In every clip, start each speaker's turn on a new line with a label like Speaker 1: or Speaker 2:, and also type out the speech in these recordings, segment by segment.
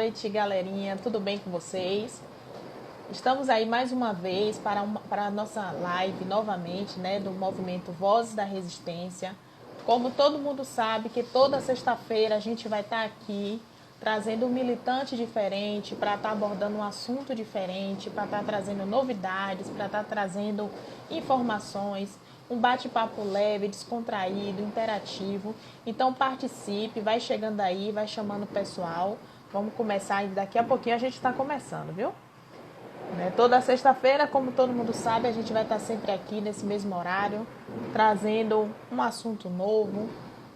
Speaker 1: noite, galerinha. Tudo bem com vocês? Estamos aí mais uma vez para a nossa live novamente, né, do movimento Vozes da Resistência. Como todo mundo sabe que toda sexta-feira a gente vai estar aqui trazendo um militante diferente, para estar abordando um assunto diferente, para estar trazendo novidades, para estar trazendo informações, um bate-papo leve, descontraído, interativo. Então participe, vai chegando aí, vai chamando o pessoal. Vamos começar, daqui a pouquinho a gente está começando, viu? Toda sexta-feira, como todo mundo sabe, a gente vai estar sempre aqui nesse mesmo horário, trazendo um assunto novo.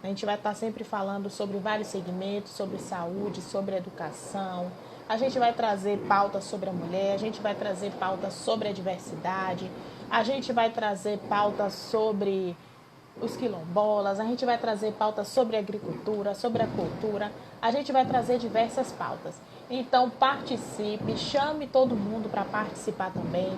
Speaker 1: A gente vai estar sempre falando sobre vários segmentos, sobre saúde, sobre educação. A gente vai trazer pautas sobre a mulher, a gente vai trazer pautas sobre a diversidade, a gente vai trazer pautas sobre os quilombolas, a gente vai trazer pautas sobre a agricultura, sobre a cultura, a gente vai trazer diversas pautas. Então participe, chame todo mundo para participar também.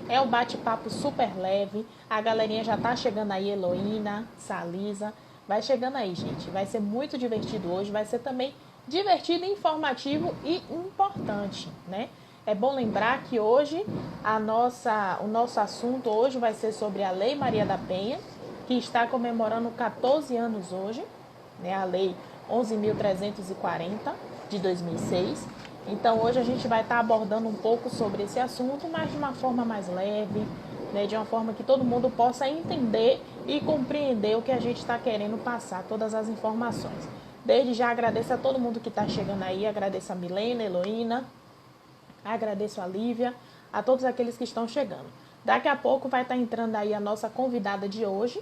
Speaker 1: É um bate-papo super leve, a galerinha já tá chegando aí, Heloína, Salisa, vai chegando aí, gente. Vai ser muito divertido hoje, vai ser também divertido, informativo e importante, né? É bom lembrar que hoje o nosso assunto hoje vai ser sobre a Lei Maria da Penha, que está comemorando 14 anos hoje, né, a Lei 11.340 de 2006. Então hoje a gente vai estar abordando um pouco sobre esse assunto, mas de uma forma mais leve, né, de uma forma que todo mundo possa entender e compreender o que a gente está querendo passar, todas as informações. Desde já agradeço a todo mundo que está chegando aí, agradeço a Milena, Heloína, agradeço a Lívia, a todos aqueles que estão chegando. Daqui a pouco vai estar entrando aí a nossa convidada de hoje,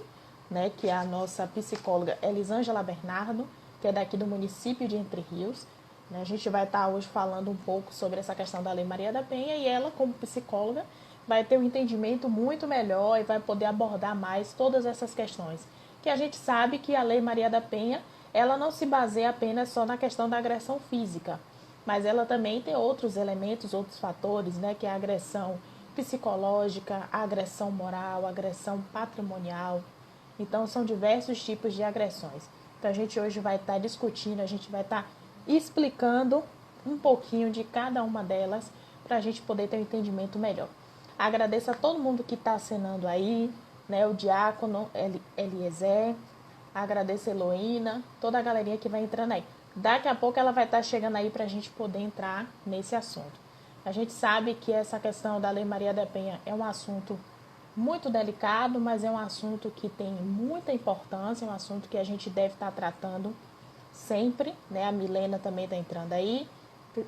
Speaker 1: né, que é a nossa psicóloga Elisângela Bernardo, que é daqui do município de Entre Rios. Né, a gente vai estar hoje falando um pouco sobre essa questão da Lei Maria da Penha e ela, como psicóloga, vai ter um entendimento muito melhor e vai poder abordar mais todas essas questões. Que a gente sabe que a Lei Maria da Penha, ela não se baseia apenas só na questão da agressão física, mas ela também tem outros elementos, outros fatores, né, que é a agressão psicológica, a agressão moral, a agressão patrimonial. Então, são diversos tipos de agressões. Então, a gente hoje vai estar discutindo, a gente vai estar explicando um pouquinho de cada uma delas para a gente poder ter um entendimento melhor. Agradeço a todo mundo que está assinando aí, né, o Diácono Eliezer, agradeço a Heloína, toda a galerinha que vai entrando aí. Daqui a pouco ela vai estar chegando aí para a gente poder entrar nesse assunto. A gente sabe que essa questão da Lei Maria da Penha é um assunto muito delicado, mas é um assunto que tem muita importância, é um assunto que a gente deve estar tratando sempre, né? A Milena também está entrando aí,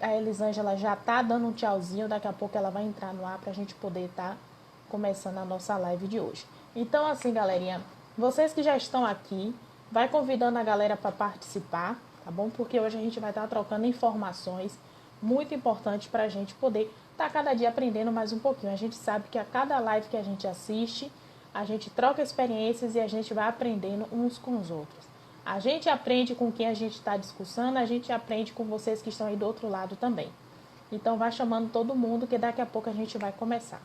Speaker 1: a Elisângela já está dando um tchauzinho, daqui a pouco ela vai entrar no ar para a gente poder estar começando a nossa live de hoje. Então, assim, galerinha, vocês que já estão aqui, vai convidando a galera para participar, tá bom? Porque hoje a gente vai estar trocando informações muito importantes para a gente poder estar cada dia aprendendo mais um pouquinho. A gente sabe que a cada live que a gente assiste, a gente troca experiências e a gente vai aprendendo uns com os outros. A gente aprende com quem a gente está discussando, a gente aprende com vocês que estão aí do outro lado também. Então vai chamando todo mundo que daqui a pouco a gente vai começar,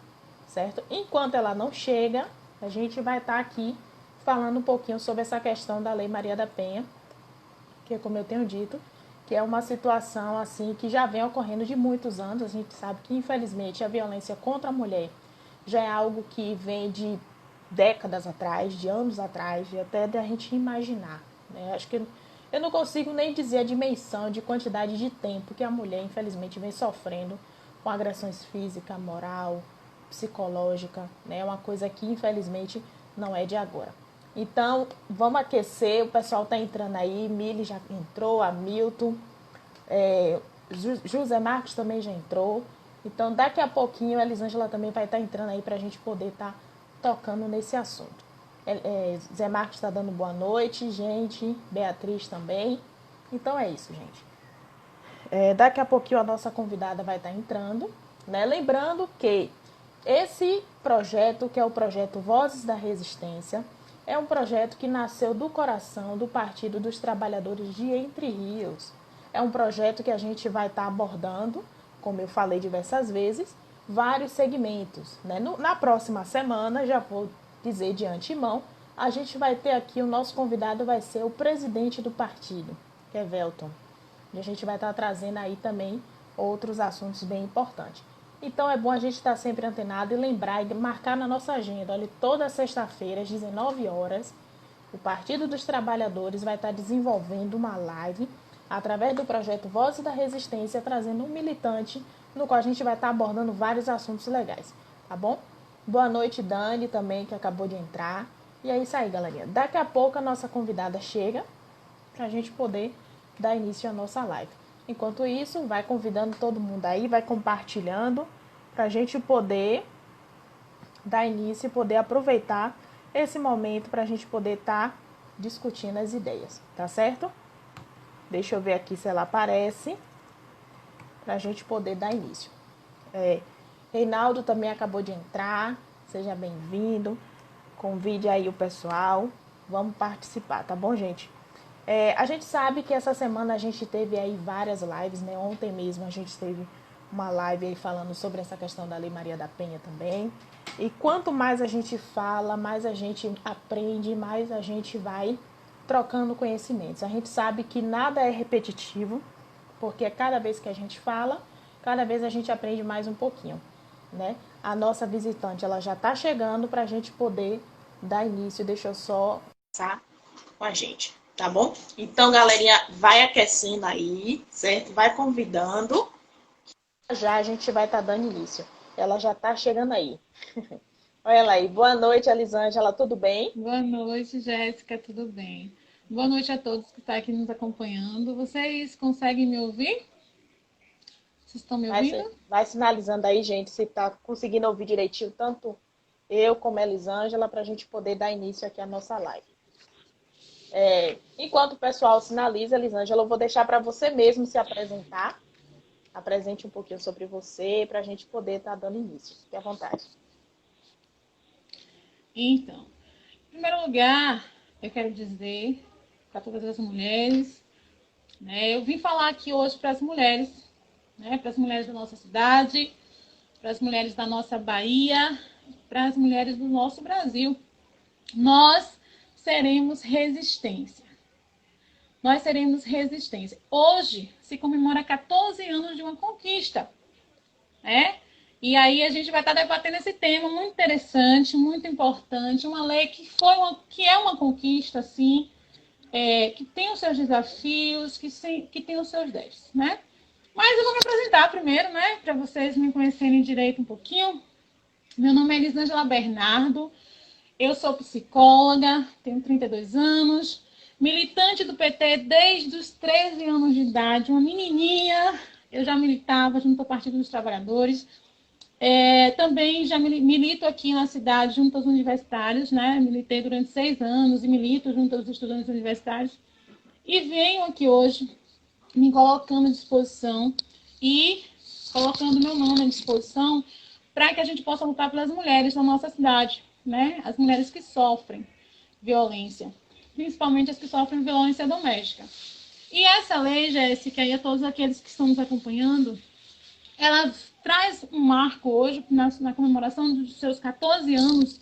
Speaker 1: certo? Enquanto ela não chega, a gente vai estar aqui falando um pouquinho sobre essa questão da Lei Maria da Penha, que como eu tenho dito, que é uma situação assim que já vem ocorrendo de muitos anos. A gente sabe que infelizmente a violência contra a mulher já é algo que vem de décadas atrás, de anos atrás, de até da gente imaginar, né? Acho que eu não consigo nem dizer a dimensão de quantidade de tempo que a mulher infelizmente vem sofrendo com agressões física, moral, psicológica, né? É uma coisa que infelizmente não é de agora. Então, vamos aquecer, o pessoal está entrando aí, Mili já entrou, Hamilton, José Marcos também já entrou. Então, daqui a pouquinho, a Elisângela também vai estar entrando aí para a gente poder estar tocando nesse assunto. Zé Marcos está dando boa noite, gente, Beatriz também. Então, é isso, gente. Daqui a pouquinho a nossa convidada vai estar entrando, né? Lembrando que esse projeto, que é o projeto Vozes da Resistência, é um projeto que nasceu do coração do Partido dos Trabalhadores de Entre Rios. É um projeto que a gente vai estar abordando, como eu falei diversas vezes, vários segmentos, né? Na próxima semana, já vou dizer de antemão, a gente vai ter aqui, o nosso convidado vai ser o presidente do partido, que é Velton. E a gente vai estar trazendo aí também outros assuntos bem importantes. Então é bom a gente estar sempre antenado e lembrar e marcar na nossa agenda. Olha, toda sexta-feira, às 19 horas, o Partido dos Trabalhadores vai estar desenvolvendo uma live através do projeto Vozes da Resistência, trazendo um militante, no qual a gente vai estar abordando vários assuntos legais, tá bom? Boa noite, Dani, também, que acabou de entrar. E é isso aí, galerinha. Daqui a pouco a nossa convidada chega para a gente poder dar início à nossa live. Enquanto isso, vai convidando todo mundo aí, vai compartilhando para a gente poder dar início e poder aproveitar esse momento para a gente poder estar discutindo as ideias, tá certo? Deixa eu ver aqui se ela aparece para a gente poder dar início. Reinaldo também acabou de entrar, seja bem-vindo. Convide aí o pessoal, vamos participar, tá bom, gente? A gente sabe que essa semana a gente teve aí várias lives, né? Ontem mesmo a gente teve uma live aí falando sobre essa questão da Lei Maria da Penha também. E quanto mais a gente fala, mais a gente aprende, mais a gente vai trocando conhecimentos. A gente sabe que nada é repetitivo, porque cada vez que a gente fala, cada vez a gente aprende mais um pouquinho, né? A nossa visitante, ela já está chegando para a gente poder dar início. Deixa eu só passar com a gente, tá bom? Então, galerinha, vai aquecendo aí, certo? Vai convidando. Já a gente vai estar dando início. Ela já está chegando aí. Olha ela aí. Boa noite, Elisângela. Tudo bem?
Speaker 2: Boa noite, Jéssica. Tudo bem? Boa noite a todos que estão aqui nos acompanhando. Vocês conseguem me ouvir? Vocês estão me ouvindo?
Speaker 1: Vai sinalizando aí, gente, se está conseguindo ouvir direitinho, tanto eu como a Elisângela, para a gente poder dar início aqui à nossa live. Enquanto o pessoal sinaliza, Elisângela, eu vou deixar para você mesmo se apresentar. Apresente um pouquinho sobre você, para a gente poder estar dando início. Fique à vontade.
Speaker 2: Então, em primeiro lugar, eu quero dizer para todas as mulheres, né, eu vim falar aqui hoje para as mulheres, né, para as mulheres da nossa cidade, para as mulheres da nossa Bahia, para as mulheres do nosso Brasil. Nós seremos resistência. Nós seremos resistência. Hoje se comemora 14 anos de uma conquista, né? E aí a gente vai estar debatendo esse tema muito interessante, muito importante, uma lei que é uma conquista, sim, que tem os seus desafios, que tem os seus déficits, né? Mas eu vou me apresentar primeiro, né, para vocês me conhecerem direito um pouquinho. Meu nome é Elisângela Bernardo, eu sou psicóloga, tenho 32 anos, militante do PT desde os 13 anos de idade, uma menininha. Eu já militava junto ao Partido dos Trabalhadores. Também já milito aqui na cidade junto aos universitários, né? Militei durante 6 anos e milito junto aos estudantes universitários. E venho aqui hoje me colocando à disposição e colocando meu nome à disposição para que a gente possa lutar pelas mulheres da nossa cidade, né? As mulheres que sofrem violência, principalmente as que sofrem violência doméstica. E essa lei, Jéssica, e a todos aqueles que estão nos acompanhando, ela traz um marco hoje na comemoração dos seus 14 anos,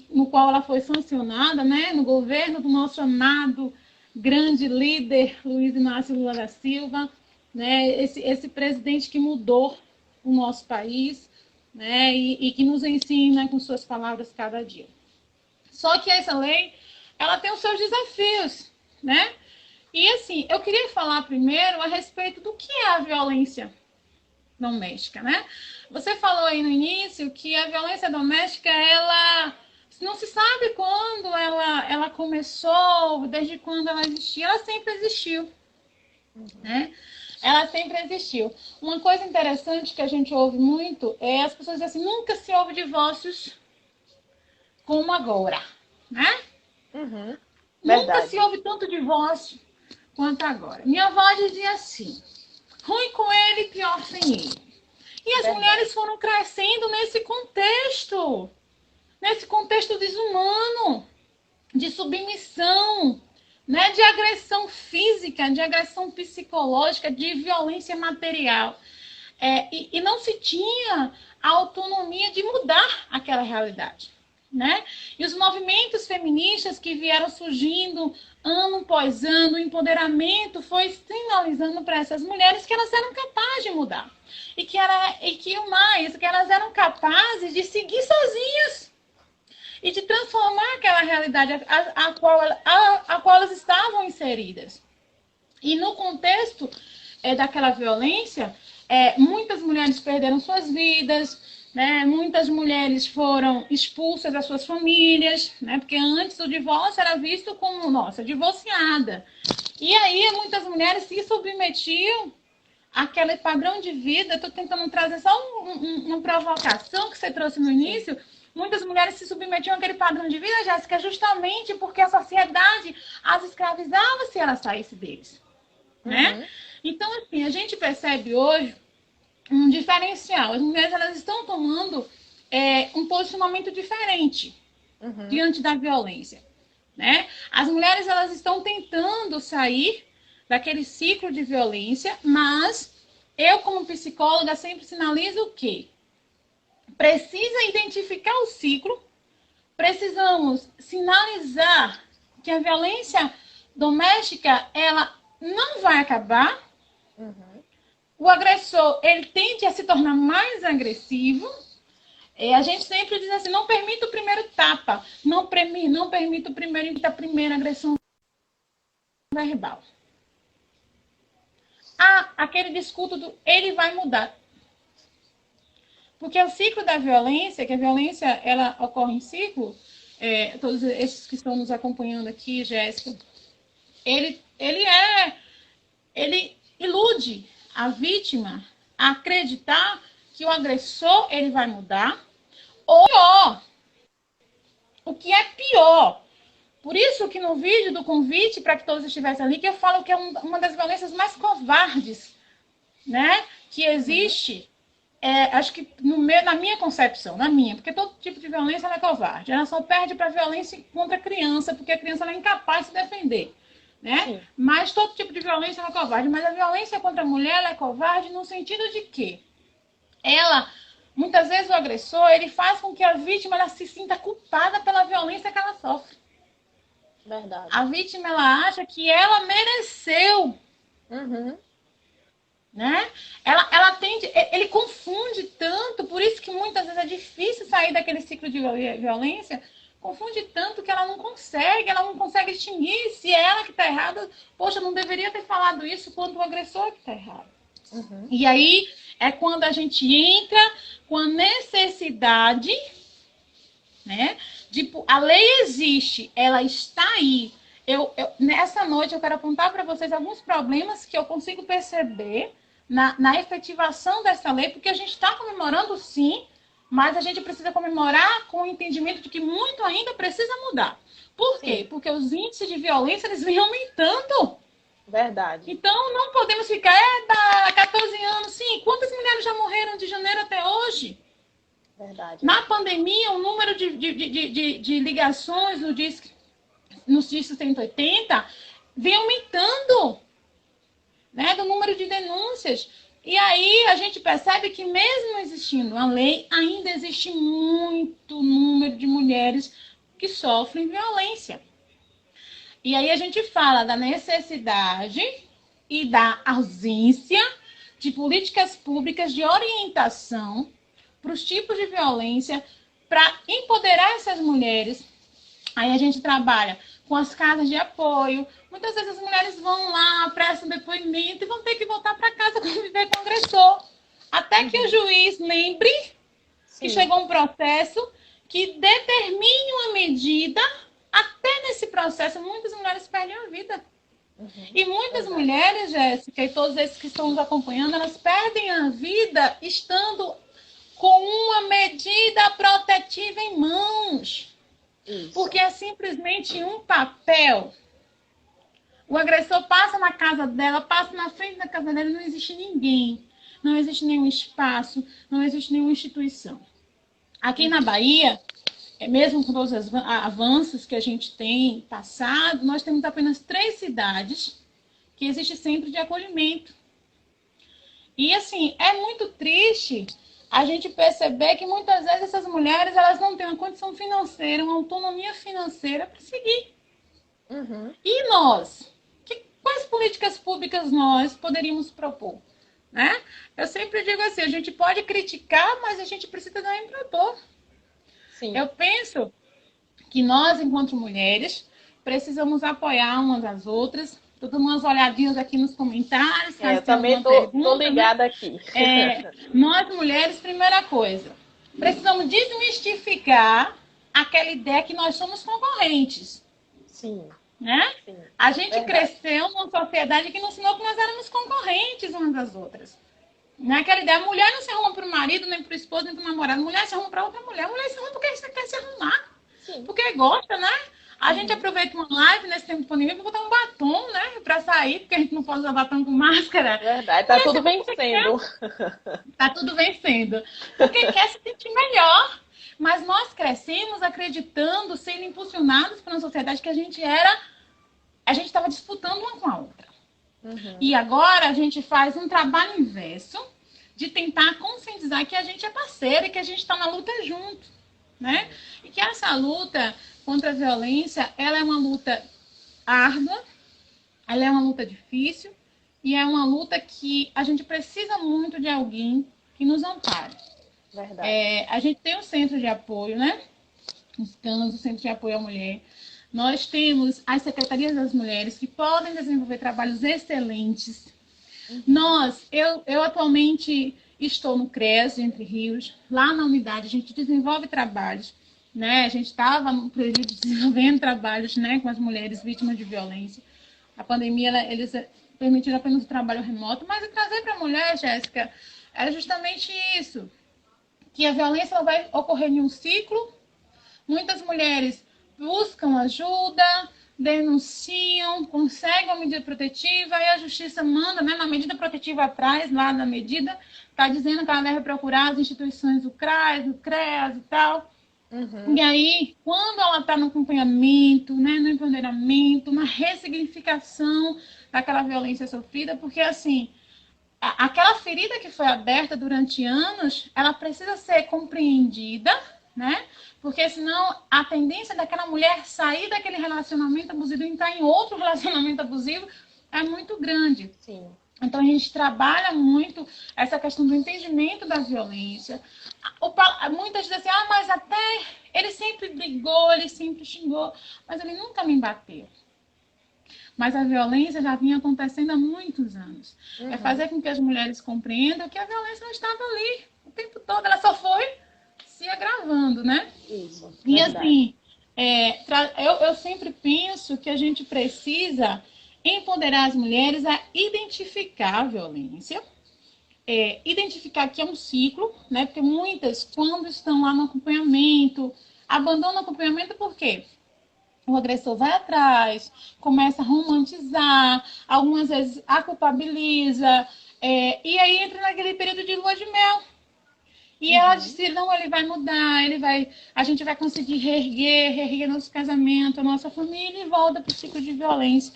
Speaker 2: no qual ela foi sancionada, né, no governo do nosso amado grande líder Luiz Inácio Lula da Silva, né, esse presidente que mudou o nosso país, né, e que nos ensina com suas palavras cada dia. Só que essa lei, ela tem os seus desafios, né? E assim, eu queria falar primeiro a respeito do que é a violência doméstica, né? Você falou aí no início que a violência doméstica, ela não se sabe quando ela começou, desde quando ela existiu. Ela sempre existiu, né? Ela sempre existiu. Uma coisa interessante que a gente ouve muito é as pessoas dizem assim, nunca se houve divórcios como agora, né?
Speaker 1: Uhum,
Speaker 2: Nunca se
Speaker 1: verdade.
Speaker 2: houve tanto divórcio quanto agora. Minha avó dizia assim, ruim com ele, pior sem ele. E as
Speaker 1: Verdade.
Speaker 2: mulheres foram crescendo nesse contexto desumano, de submissão, né, de agressão física, de agressão psicológica, de violência material. E não se tinha a autonomia de mudar aquela realidade. né? E os movimentos feministas que vieram surgindo ano após ano, o empoderamento foi sinalizando para essas mulheres que elas eram capazes de mudar. E que o mais, que elas eram capazes de seguir sozinhas e de transformar aquela realidade a qual elas estavam inseridas. E no contexto daquela violência, muitas mulheres perderam suas vidas, né? Muitas mulheres foram expulsas das suas famílias, né? Porque antes o divórcio era visto como, nossa, divorciada. E aí muitas mulheres se submetiam àquele padrão de vida. Estou tentando trazer só uma provocação que você trouxe no início. Muitas mulheres se submetiam àquele padrão de vida, Jéssica, justamente porque a sociedade as escravizava se elas saíssem deles. Né? Então, assim, a gente percebe hoje um diferencial. As mulheres elas estão tomando um posicionamento diferente diante da violência. Né? As mulheres elas estão tentando sair daquele ciclo de violência, mas eu, como psicóloga, sempre sinalizo o quê? Precisa identificar o ciclo, precisamos sinalizar que a violência doméstica ela não vai acabar. O agressor, ele tende a se tornar mais agressivo. A gente sempre diz assim, não permita o primeiro tapa, não permita a primeira agressão verbal. Aquele discurso ele vai mudar. Porque o ciclo da violência, que a violência ela ocorre em ciclo, todos esses que estão nos acompanhando aqui, Jéssica, ele ilude a vítima a acreditar que o agressor ele vai mudar. Ou pior, o que é pior. Por isso que no vídeo do convite, para que todos estivessem ali, que eu falo que é uma das violências mais covardes, né, que existe, acho que na minha concepção, porque todo tipo de violência é covarde. Ela só perde para a violência contra a criança, porque a criança ela é incapaz de se defender. Né? Mas todo tipo de violência é covarde. Mas a violência contra a mulher ela é covarde no sentido de que muitas vezes o agressor, ele faz com que a vítima ela se sinta culpada pela violência que ela sofre.
Speaker 1: Verdade.
Speaker 2: A vítima ela acha que ela mereceu. Né? Ele confunde tanto, por isso que muitas vezes é difícil sair daquele ciclo de violência. Confunde tanto que ela não consegue distinguir se é ela que está errada. Poxa, não deveria ter falado isso quando o agressor que está errado. E aí é quando a gente entra com a necessidade, né? A lei existe, ela está aí. Nessa noite eu quero apontar para vocês alguns problemas que eu consigo perceber na efetivação dessa lei, porque a gente está comemorando sim, mas a gente precisa comemorar com o entendimento de que muito ainda precisa mudar. Por quê? Porque os índices de violência eles vêm aumentando.
Speaker 1: Verdade.
Speaker 2: Então não podemos ficar, 14 anos, sim. Quantas mulheres já morreram de janeiro até hoje?
Speaker 1: Verdade.
Speaker 2: Na pandemia, o número de ligações no Disque 180 vem aumentando, né, do número de denúncias. E aí a gente percebe que mesmo existindo a lei, ainda existe muito número de mulheres que sofrem violência. E aí a gente fala da necessidade e da ausência de políticas públicas de orientação para os tipos de violência, para empoderar essas mulheres. Aí a gente trabalha com as casas de apoio. Muitas vezes as mulheres vão lá, prestam depoimento e vão ter que voltar para casa conviver com o agressor. Até que o juiz lembre que chegou um processo que determine uma medida. Até nesse processo, muitas mulheres perdem a vida. E muitas mulheres, Jéssica, e todos esses que estão nos acompanhando, elas perdem a vida estando com uma medida protetiva em mãos. Isso. Porque é simplesmente um papel. O agressor passa na casa dela, passa na frente da casa dela, não existe ninguém. Não existe nenhum espaço, não existe nenhuma instituição. Aqui na Bahia, mesmo com todos os avanços que a gente tem passado, nós temos apenas 3 cidades que existe centro de acolhimento. E assim, é muito triste a gente perceber que muitas vezes essas mulheres elas não têm uma condição financeira, uma autonomia financeira para seguir.
Speaker 1: Uhum.
Speaker 2: E nós? Quais políticas públicas nós poderíamos propor? Né? Eu sempre digo assim, a gente pode criticar, mas a gente precisa também propor.
Speaker 1: Sim.
Speaker 2: Eu penso que nós, enquanto mulheres, precisamos apoiar umas às outras. Estou dando umas olhadinhas aqui nos comentários, caso
Speaker 1: Eu
Speaker 2: tenha
Speaker 1: também
Speaker 2: alguma
Speaker 1: tô
Speaker 2: pergunta, né?
Speaker 1: ligada aqui.
Speaker 2: Nós, mulheres, primeira coisa, precisamos desmistificar aquela ideia que nós somos concorrentes.
Speaker 1: Sim,
Speaker 2: Né?
Speaker 1: sim.
Speaker 2: A gente
Speaker 1: Verdade.
Speaker 2: cresceu numa sociedade que nos ensinou que nós éramos concorrentes umas das outras. Naquela ideia, a mulher não se arruma para o marido, nem para o esposo, nem para o namorado. A mulher se arruma para outra mulher. A mulher se arruma porque você quer se arrumar.
Speaker 1: Sim.
Speaker 2: Porque gosta, né? A gente aproveita uma live nesse tempo de pandemia para botar um batom, né? Para sair, porque a gente não pode usar batom com máscara.
Speaker 1: Verdade, tá tudo vencendo.
Speaker 2: Tá tudo vencendo. Porque quer se sentir melhor. Mas nós crescemos acreditando, sendo impulsionados pela sociedade que a gente estava disputando uma com a outra.
Speaker 1: Uhum.
Speaker 2: E agora a gente faz um trabalho inverso de tentar conscientizar que a gente é parceira e que a gente está na luta junto, né? E que essa luta contra a violência, ela é uma luta árdua, ela é uma luta difícil e é uma luta que a gente precisa muito de alguém que nos ampare.
Speaker 1: Verdade.
Speaker 2: A gente tem um centro de apoio, né? Os CANs, o Centro de Apoio à Mulher. Nós temos as secretarias das mulheres que podem desenvolver trabalhos excelentes. Eu atualmente estou no CRES de Entre Rios. Lá na unidade a gente desenvolve trabalhos, né? A gente estava no período desenvolvendo trabalhos, né, com as mulheres vítimas de violência. A pandemia, eles permitiram apenas o trabalho remoto, mas trazer para a mulher, Jéssica, é justamente isso, que a violência ela vai ocorrer em um ciclo. Muitas mulheres buscam ajuda, denunciam, conseguem uma medida protetiva, e a justiça manda, né, na medida protetiva atrás, lá na medida, está dizendo que ela deve procurar as instituições do CRAS, do CREAS e tal. E aí, quando ela está no acompanhamento, né, no empoderamento, na ressignificação daquela violência sofrida, porque assim, aquela ferida que foi aberta durante anos, ela precisa ser compreendida, né? Porque senão a tendência daquela mulher sair daquele relacionamento abusivo e entrar em outro relacionamento abusivo é muito grande.
Speaker 1: Sim.
Speaker 2: Então a gente trabalha muito essa questão do entendimento da violência. Muitas dizem assim, mas até ele sempre brigou, ele sempre xingou, mas ele nunca me bateu. Mas a violência já vinha acontecendo há muitos anos. É fazer com que as mulheres compreendam que a violência não estava ali o tempo todo, ela só foi se agravando, né?
Speaker 1: Isso.
Speaker 2: E assim, eu sempre penso que a gente precisa empoderar as mulheres a identificar a violência, identificar que é um ciclo, né? Porque muitas, quando estão lá no acompanhamento, abandonam o acompanhamento por quê? O agressor vai atrás, começa a romantizar, algumas vezes a culpabiliza, e aí entra naquele período de lua de mel. E ela disse, não, ele vai mudar, a gente vai conseguir reerguer nosso casamento, a nossa família e volta para o ciclo de violência.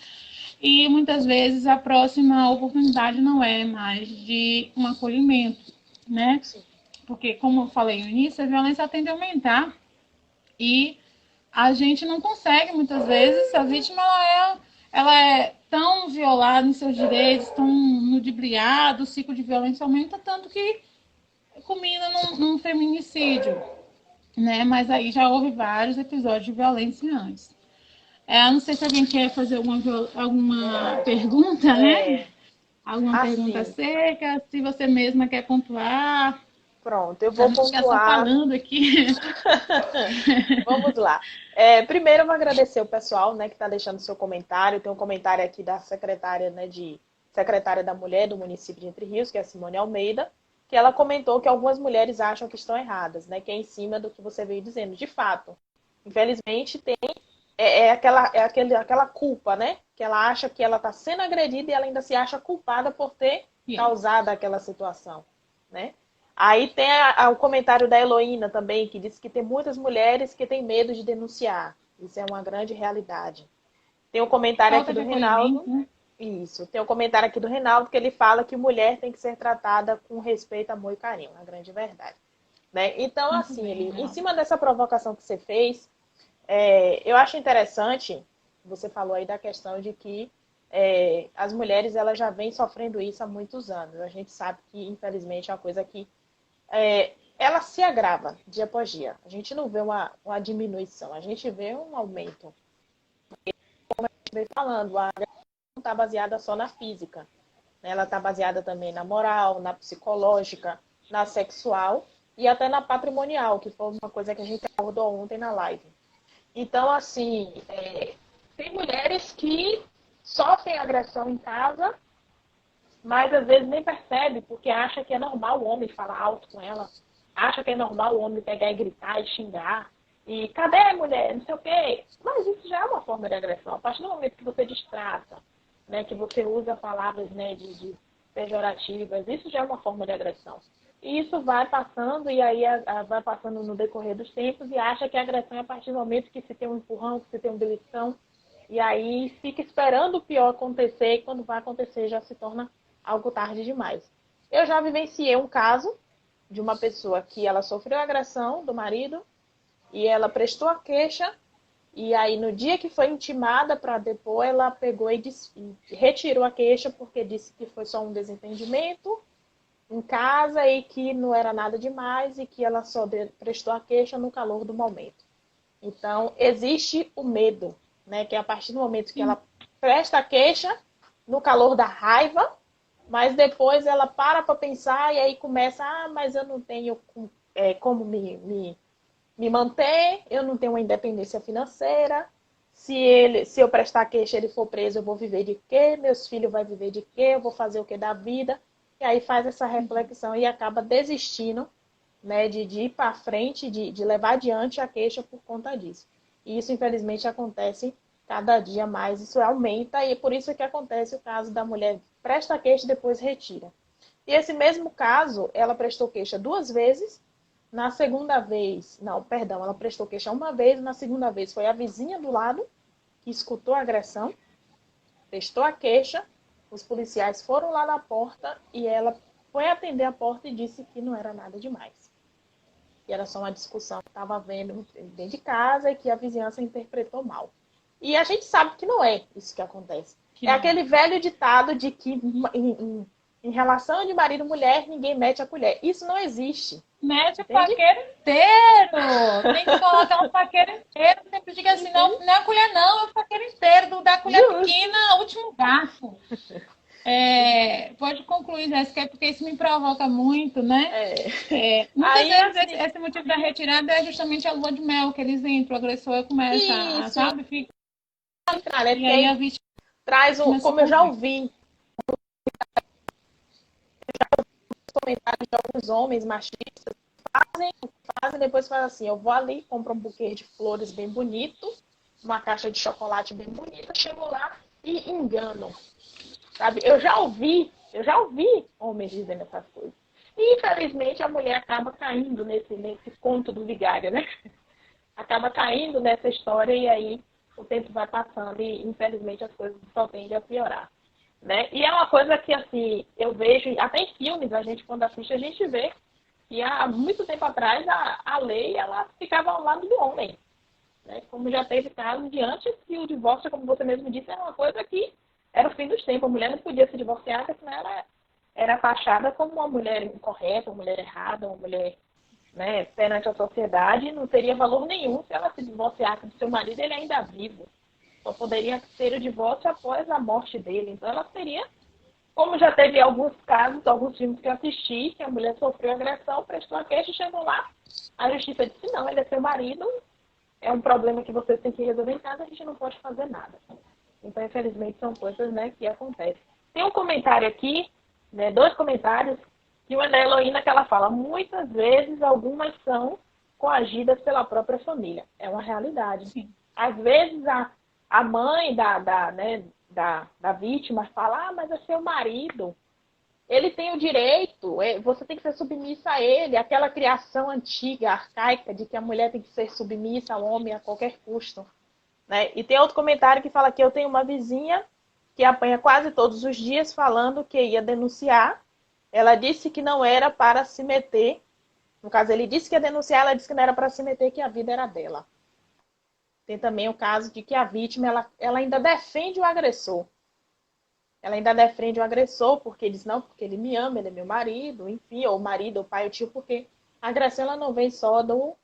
Speaker 2: E muitas vezes a próxima oportunidade não é mais de um acolhimento, né?
Speaker 1: Sim.
Speaker 2: Porque, como eu falei no início, a violência tende a aumentar e a gente não consegue, muitas vezes, a vítima ela é tão violada em seus direitos, tão ludibriada, o ciclo de violência aumenta tanto que culmina num feminicídio, né? Mas aí já houve vários episódios de violência antes. Não sei se alguém quer fazer alguma pergunta, né? Alguma pergunta seca, se você mesma quer pontuar.
Speaker 1: Pronto, eu vou
Speaker 2: não ficar só
Speaker 1: pontuar.
Speaker 2: falando aqui.
Speaker 1: Vamos lá. Primeiro eu vou agradecer o pessoal, né, que está deixando seu comentário. Tem um comentário aqui da secretária, né, secretária da Mulher do município de Entre Rios, que é a Simone Almeida, que ela comentou que algumas mulheres acham que estão erradas, né, que é em cima do que você veio dizendo. De fato, infelizmente tem aquela culpa, né, que ela acha que ela está sendo agredida e ela ainda se acha culpada por ter causado aquela situação, né? Aí tem o comentário da Heloína também, que diz que tem muitas mulheres que têm medo de denunciar. Isso é uma grande realidade. Tem um comentário aqui do Rinaldo. Né? Isso. Tem um comentário aqui do Reinaldo que ele fala que mulher tem que ser tratada com respeito, amor e carinho, na grande verdade. Né? Então,
Speaker 2: Muito
Speaker 1: assim,
Speaker 2: bem,
Speaker 1: em
Speaker 2: Renato.
Speaker 1: cima dessa provocação que você fez, eu acho interessante, você falou aí da questão de que as mulheres elas já vêm sofrendo isso há muitos anos. A gente sabe que, infelizmente, é uma coisa que ela se agrava dia após dia. A gente não vê uma diminuição, a gente vê um aumento. Vem falando, a agressão não está baseada só na física, né? Ela está baseada também na moral, na psicológica, na sexual e até na patrimonial, que foi uma coisa que a gente abordou ontem na live. Então, assim, tem mulheres que sofrem agressão em casa, mas às vezes nem percebe, porque acha que é normal o homem falar alto com ela, acha que é normal o homem pegar e gritar e xingar, e cadê a mulher, não sei o quê. Mas isso já é uma forma de agressão. A partir do momento que você destrata, né, que você usa palavras, né, de pejorativas, isso já é uma forma de agressão. E isso vai passando, e aí vai passando no decorrer dos tempos, e acha que a agressão é a partir do momento que se tem um empurrão, que se tem um beliscão, e aí fica esperando o pior acontecer, e quando vai acontecer já se torna algo tarde demais. Eu já vivenciei um caso de uma pessoa que ela sofreu agressão do marido e ela prestou a queixa e aí no dia que foi intimada para depor, ela pegou e retirou a queixa porque disse que foi só um desentendimento em casa e que não era nada demais e que ela só prestou a queixa no calor do momento. Então, existe o medo, né? Que é a partir do momento que ela presta a queixa, no calor da raiva, mas depois ela para pensar e aí começa, mas eu não tenho como me manter, eu não tenho uma independência financeira, se eu prestar queixa ele for preso, eu vou viver de quê? Meus filhos vão viver de quê? Eu vou fazer o que da vida? E aí faz essa reflexão e acaba desistindo, né, de ir para frente, de levar adiante a queixa por conta disso. E isso, infelizmente, acontece cada dia mais, isso aumenta, e é por isso que acontece o caso da mulher presta queixa e depois retira. E esse mesmo caso, ela prestou queixa 2 vezes, na segunda vez, não, perdão, ela prestou queixa uma vez, na segunda vez foi a vizinha do lado que escutou a agressão, prestou a queixa, os policiais foram lá na porta e ela foi atender a porta e disse que não era nada demais. Que era só uma discussão que estava havendo dentro de casa e que a vizinhança interpretou mal. E a gente sabe que não é isso que acontece.
Speaker 2: Que
Speaker 1: É
Speaker 2: não.
Speaker 1: aquele velho ditado de que em relação de marido e mulher, ninguém mete a colher. Isso não existe.
Speaker 2: Mete o
Speaker 1: Entende?
Speaker 2: faqueiro inteiro. Tem que colocar um faqueiro inteiro. Sempre diga assim, não, não é a colher não, é o faqueiro inteiro. Da colher
Speaker 1: Justo.
Speaker 2: pequena, último garfo. Pode concluir, Jéssica, porque isso me provoca muito, né? Muitas
Speaker 1: Aí,
Speaker 2: vezes
Speaker 1: assim,
Speaker 2: esse motivo da retirada é justamente a lua de mel, que eles entram, o agressor começa a,
Speaker 1: isso,
Speaker 2: sabe? Fica,
Speaker 1: cara, é
Speaker 2: e
Speaker 1: porque
Speaker 2: aí a
Speaker 1: aí
Speaker 2: vítima
Speaker 1: traz
Speaker 2: se
Speaker 1: como eu já
Speaker 2: converte.
Speaker 1: ouvi comentários de alguns homens machistas, fazem depois fazem assim, eu vou ali, compro um buquê de flores bem bonito, uma caixa de chocolate bem bonita, chego lá e engano, sabe? Eu já ouvi homens dizendo essas coisas. E, infelizmente, a mulher acaba caindo nesse conto do vigário, né? Acaba caindo nessa história e aí o tempo vai passando e, infelizmente, as coisas só tendem a piorar. Né? E é uma coisa que, assim, eu vejo, até em filmes, a gente, quando assiste, a gente vê que há muito tempo atrás a lei, ela ficava ao lado do homem. Né? Como já teve casos de antes que o divórcio, como você mesmo disse, era uma coisa que era o fim dos tempos. A mulher não podia se divorciar, porque senão era taxada como uma mulher incorreta, uma mulher errada, uma mulher, né, perante a sociedade, não teria valor nenhum se ela se divorciasse do seu marido, ele ainda vivo. Só poderia ter o divórcio após a morte dele. Então ela seria, como já teve alguns casos, alguns filmes que eu assisti, que a mulher sofreu agressão, prestou a queixa, chegou lá, a justiça disse, não, ele é seu marido, é um problema que vocês têm que resolver em casa, a gente não pode fazer nada. Então, infelizmente, são coisas, né, que acontecem. Tem um comentário aqui, né, 2 comentários, que uma da Heloína que ela fala, muitas vezes algumas são coagidas pela própria família. É uma realidade.
Speaker 2: Sim.
Speaker 1: Às vezes a mãe da vítima fala, mas é seu marido. Ele tem o direito, você tem que ser submissa a ele. Aquela criação antiga, arcaica, de que a mulher tem que ser submissa ao homem a qualquer custo. Né? E tem outro comentário que fala que eu tenho uma vizinha que apanha quase todos os dias, falando que ia denunciar. Ela disse que não era para se meter. No caso, ele disse que ia denunciar, ela disse que não era para se meter, que a vida era dela. Tem também o caso de que a vítima, ela ainda defende o agressor. Ela ainda defende o agressor, porque diz, não, porque ele me ama, ele é meu marido, enfim, ou marido, ou pai, ou tio, porque a agressão ela não vem só do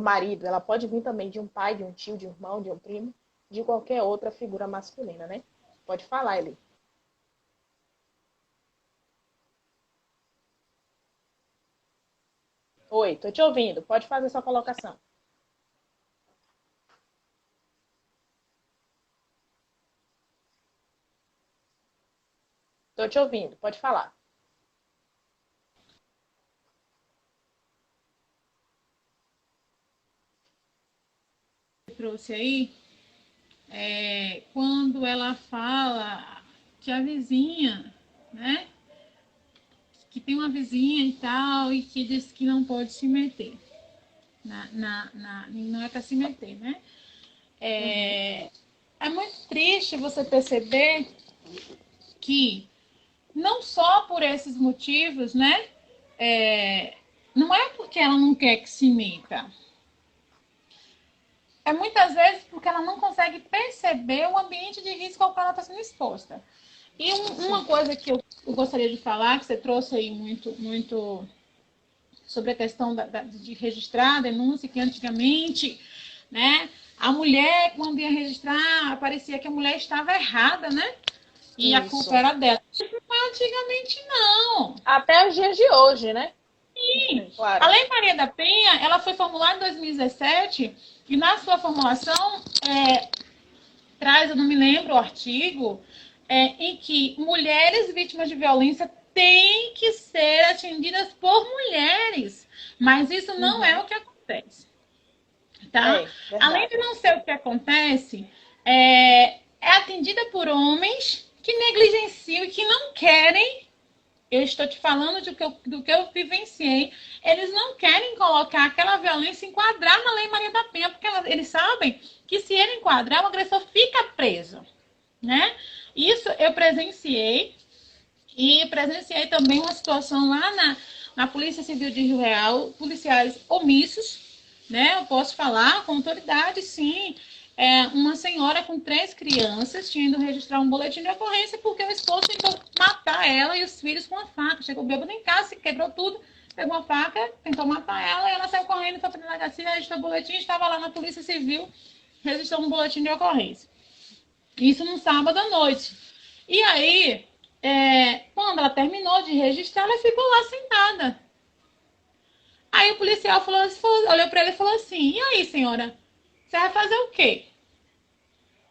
Speaker 1: marido, ela pode vir também de um pai, de um tio, de um irmão, de um primo, de qualquer outra figura masculina, né? Pode falar, Eli. Oi, tô te ouvindo, pode fazer sua colocação. Tô te ouvindo, pode falar.
Speaker 2: Trouxe aí, quando ela fala que a vizinha, né? Que tem uma vizinha e tal, e que diz que não pode se meter. Não é para se meter, né? É muito triste você perceber que não só por esses motivos, né? Não é porque ela não quer que se meta. É muitas vezes porque ela não consegue perceber o ambiente de risco ao qual ela está sendo exposta. E uma coisa que eu gostaria de falar, que você trouxe aí muito sobre a questão de registrar a denúncia, que antigamente, né, a mulher, quando ia registrar, parecia que a mulher estava errada, né? E a culpa era dela. Não foi antigamente, não.
Speaker 1: Até os dias de hoje, né?
Speaker 2: Sim. Claro. A Lei Maria da Penha, ela foi formulada em 2017 e na sua formulação traz, eu não me lembro o artigo, em que mulheres vítimas de violência têm que ser atendidas por mulheres. Mas isso não é o que acontece. Tá? Além de não ser o que acontece, é atendida por homens que negligenciam e que não querem. Eu estou te falando do que eu vivenciei. Eles não querem colocar aquela violência, enquadrar na Lei Maria da Penha, porque eles sabem que se ele enquadrar, o agressor fica preso, né? Isso eu presenciei. E presenciei também uma situação lá na Polícia Civil de Rio Real, policiais omissos, né? Eu posso falar com autoridade, sim. Uma senhora com 3 crianças tinha ido registrar um boletim de ocorrência porque o esposo tentou matar ela e os filhos com uma faca. Chegou bêbado em casa, quebrou tudo, pegou uma faca, tentou matar ela e ela saiu correndo, foi para a delegacia, registrou o boletim, estava lá na Polícia Civil, registrou um boletim de ocorrência. Isso no sábado à noite. E aí, quando ela terminou de registrar, ela ficou lá sentada. Aí o policial olhou para ele e falou assim, e aí, senhora, você vai fazer o quê?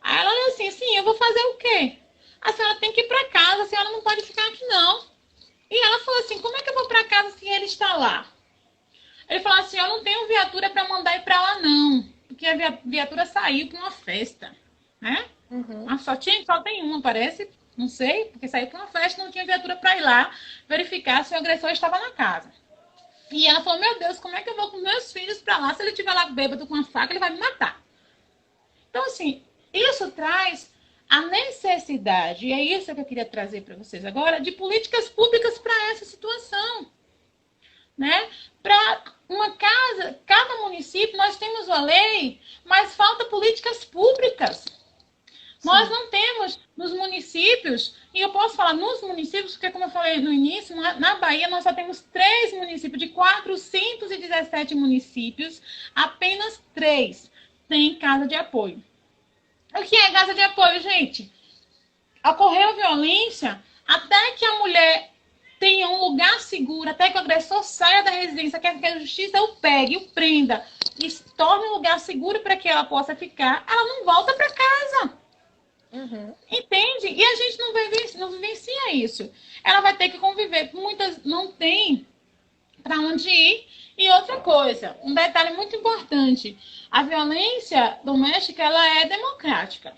Speaker 2: Aí ela olhou assim, sim, eu vou fazer o quê? A senhora tem que ir para casa, a senhora não pode ficar aqui não. E ela falou assim, como é que eu vou para casa se ele está lá? Ele falou assim, eu não tenho viatura para mandar ir para lá não, porque a viatura saiu para uma festa, né? Mas só tem uma, parece, não sei, porque saiu para uma festa, não tinha viatura para ir lá verificar se o agressor estava na casa. E ela falou, meu Deus, como é que eu vou com meus filhos para lá? Se ele estiver lá bêbado com uma faca, ele vai me matar. Então, assim, isso traz a necessidade, e é isso que eu queria trazer para vocês agora, de políticas públicas para essa situação. Né? Para uma casa, cada município, nós temos uma lei, mas falta políticas públicas. Sim. Nós não temos nos municípios, e eu posso falar nos municípios, porque como eu falei no início, na Bahia nós só temos 3 municípios, de 417 municípios, apenas 3 têm casa de apoio. O que é casa de apoio, gente? Ocorreu violência, até que a mulher tenha um lugar seguro, até que o agressor saia da residência, quer que a justiça o pegue, o prenda, e torne um lugar seguro para que ela possa ficar, ela não volta para casa. Entende? E a gente não vivencia isso. Ela vai ter que conviver. Muitas não tem para onde ir. E outra coisa, um detalhe muito importante. A violência doméstica, ela é democrática.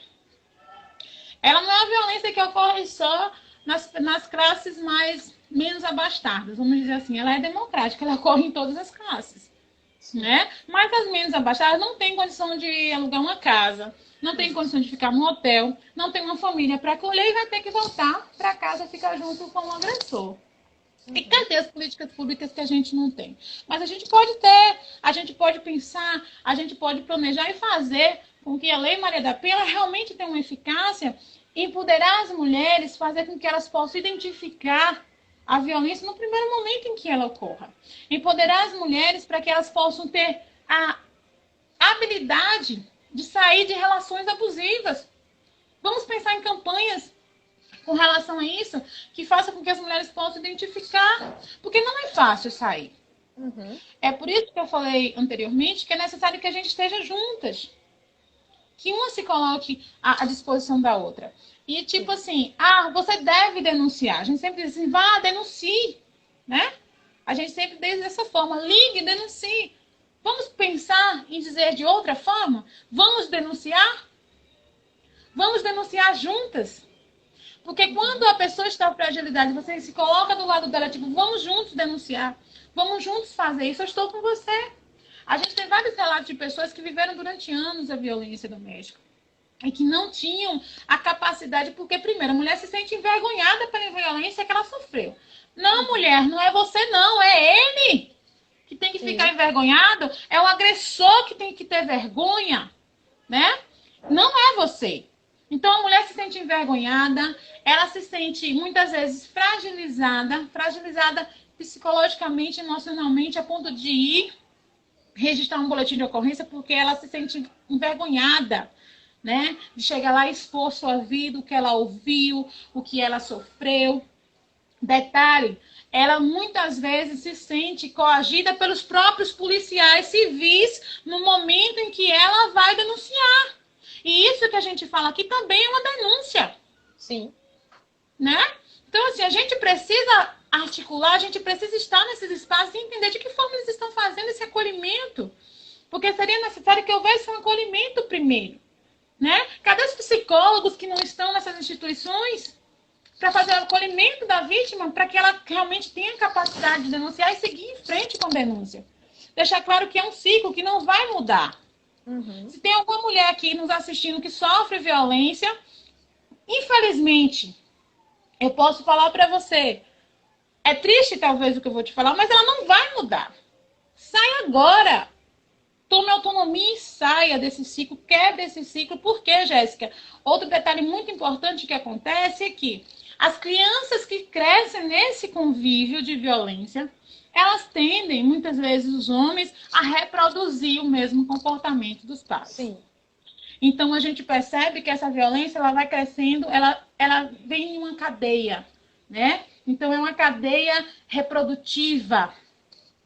Speaker 2: Ela não é a violência que ocorre só nas classes menos abastadas, vamos dizer assim. Ela é democrática, ela ocorre em todas as classes. né? Mas as menos abastadas não têm condição de alugar uma casa, não tem condição de ficar num hotel, não tem uma família para acolher e vai ter que voltar para casa ficar junto com o agressor. E cadê as políticas públicas que a gente não tem? Mas a gente pode ter, a gente pode pensar, a gente pode planejar e fazer com que a Lei Maria da Penha realmente tenha uma eficácia, empoderar as mulheres, fazer com que elas possam identificar a violência no primeiro momento em que ela ocorra. Empoderar as mulheres para que elas possam ter a habilidade de sair de relações abusivas. Vamos pensar em campanhas com relação a isso, que faça com que as mulheres possam identificar, porque não é fácil sair. É por isso que eu falei anteriormente que é necessário que a gente esteja juntas, que uma se coloque à disposição da outra. E tipo assim, você deve denunciar. A gente sempre diz assim, vá, denuncie, né? A gente sempre diz dessa forma, ligue, denuncie. Vamos pensar em dizer de outra forma? Vamos denunciar? Vamos denunciar juntas? Porque quando a pessoa está em fragilidade, você se coloca do lado dela, tipo, vamos juntos denunciar, vamos juntos fazer isso, eu estou com você. A gente tem vários relatos de pessoas que viveram durante anos a violência doméstica e que não tinham a capacidade, porque, primeiro, a mulher se sente envergonhada pela violência que ela sofreu. Não, mulher, não é você não, é ele que tem que ficar envergonhado, é o agressor que tem que ter vergonha, né? Não é você. Então, a mulher se sente envergonhada, ela se sente, muitas vezes, fragilizada psicologicamente, emocionalmente, a ponto de ir registrar um boletim de ocorrência porque ela se sente envergonhada, né? De chegar lá e expor sua vida, o que ela ouviu, o que ela sofreu. Detalhe, ela muitas vezes se sente coagida pelos próprios policiais civis no momento em que ela vai denunciar. E isso que a gente fala aqui também é uma denúncia.
Speaker 1: Sim.
Speaker 2: Né? Então, assim, a gente precisa articular, a gente precisa estar nesses espaços e entender de que forma eles estão fazendo esse acolhimento. Porque seria necessário que houvesse um acolhimento primeiro. Né? Cadê os psicólogos que não estão nessas instituições para fazer o acolhimento da vítima, para que ela realmente tenha capacidade de denunciar e seguir em frente com a denúncia? Deixar claro que é um ciclo que não vai mudar. Se tem alguma mulher aqui nos assistindo que sofre violência, infelizmente, eu posso falar para você, é triste talvez o que eu vou te falar, mas ela não vai mudar. Sai agora. Tome autonomia e saia desse ciclo, quebre esse ciclo. Por quê, Jéssica? Outro detalhe muito importante que acontece é que as crianças que crescem nesse convívio de violência, elas tendem, muitas vezes, os homens, a reproduzir o mesmo comportamento dos pais.
Speaker 1: Sim.
Speaker 2: Então, a gente percebe que essa violência ela vai crescendo, ela vem em uma cadeia, né? Então, é uma cadeia reprodutiva,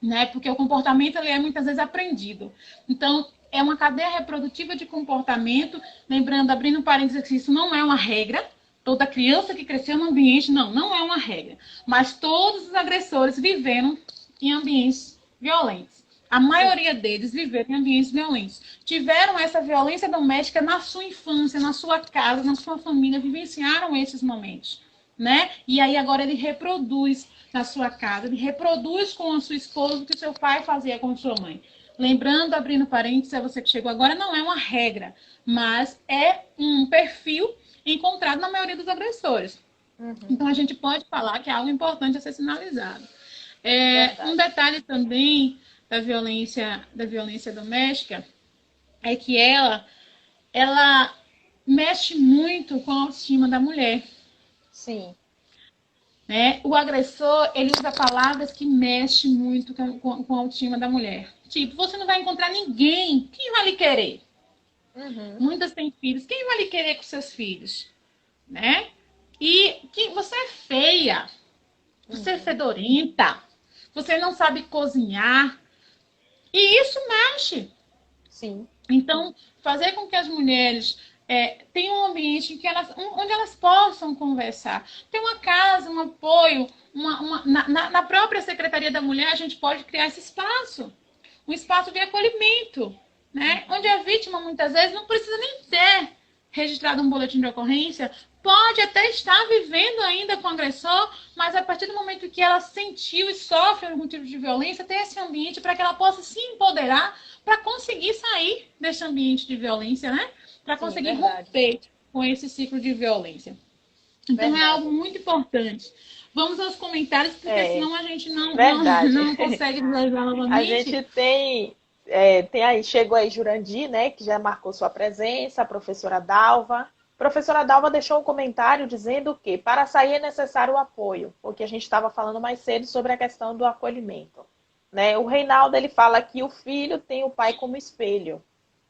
Speaker 2: né? Porque o comportamento ele é muitas vezes aprendido. Então, é uma cadeia reprodutiva de comportamento. Lembrando, abrindo parênteses, que isso não é uma regra. Toda criança que cresceu no ambiente, não é uma regra. Mas todos os agressores viveram em ambientes violentos. A maioria deles viveram em ambientes violentos. Tiveram essa violência doméstica na sua infância, na sua casa, na sua família, vivenciaram esses momentos, né? E aí agora ele reproduz na sua casa, ele reproduz com a sua esposa o que o seu pai fazia com a sua mãe. Lembrando, abrindo parênteses, é você que chegou agora, não é uma regra, mas é um perfil encontrado na maioria dos agressores. Então, a gente pode falar que é algo importante a ser sinalizado. Um detalhe também da violência doméstica é que ela mexe muito com a autoestima da mulher.
Speaker 1: Sim.
Speaker 2: Né? O agressor, ele usa palavras que mexem muito com a autoestima da mulher. Tipo, você não vai encontrar ninguém. Quem vai lhe querer? Muitas têm filhos. Quem vai lhe querer com seus filhos? Né? E que você é feia. Você é fedorenta. Você não sabe cozinhar. E isso mexe.
Speaker 1: Sim.
Speaker 2: Então, fazer com que as mulheres tenham um ambiente em que onde elas possam conversar. Tem uma casa, um apoio. Na própria Secretaria da Mulher, a gente pode criar esse espaço. Um espaço de acolhimento. Né? Onde a vítima, muitas vezes, não precisa nem ter registrado um boletim de ocorrência pode até estar vivendo ainda com o agressor, mas a partir do momento que ela sentiu e sofre algum tipo de violência, tem esse ambiente para que ela possa se empoderar para conseguir sair desse ambiente de violência, né? Para conseguir romper com esse ciclo de violência. Então, é algo muito importante. Vamos aos comentários, porque senão a gente não consegue visualizar novamente.
Speaker 1: A gente tem aí, chegou aí Jurandir, né, que já marcou sua presença, a professora Dalva. A professora Dalva deixou um comentário dizendo que para sair é necessário o apoio, porque a gente estava falando mais cedo sobre a questão do acolhimento. Né? O Reinaldo, ele fala que o filho tem o pai como espelho.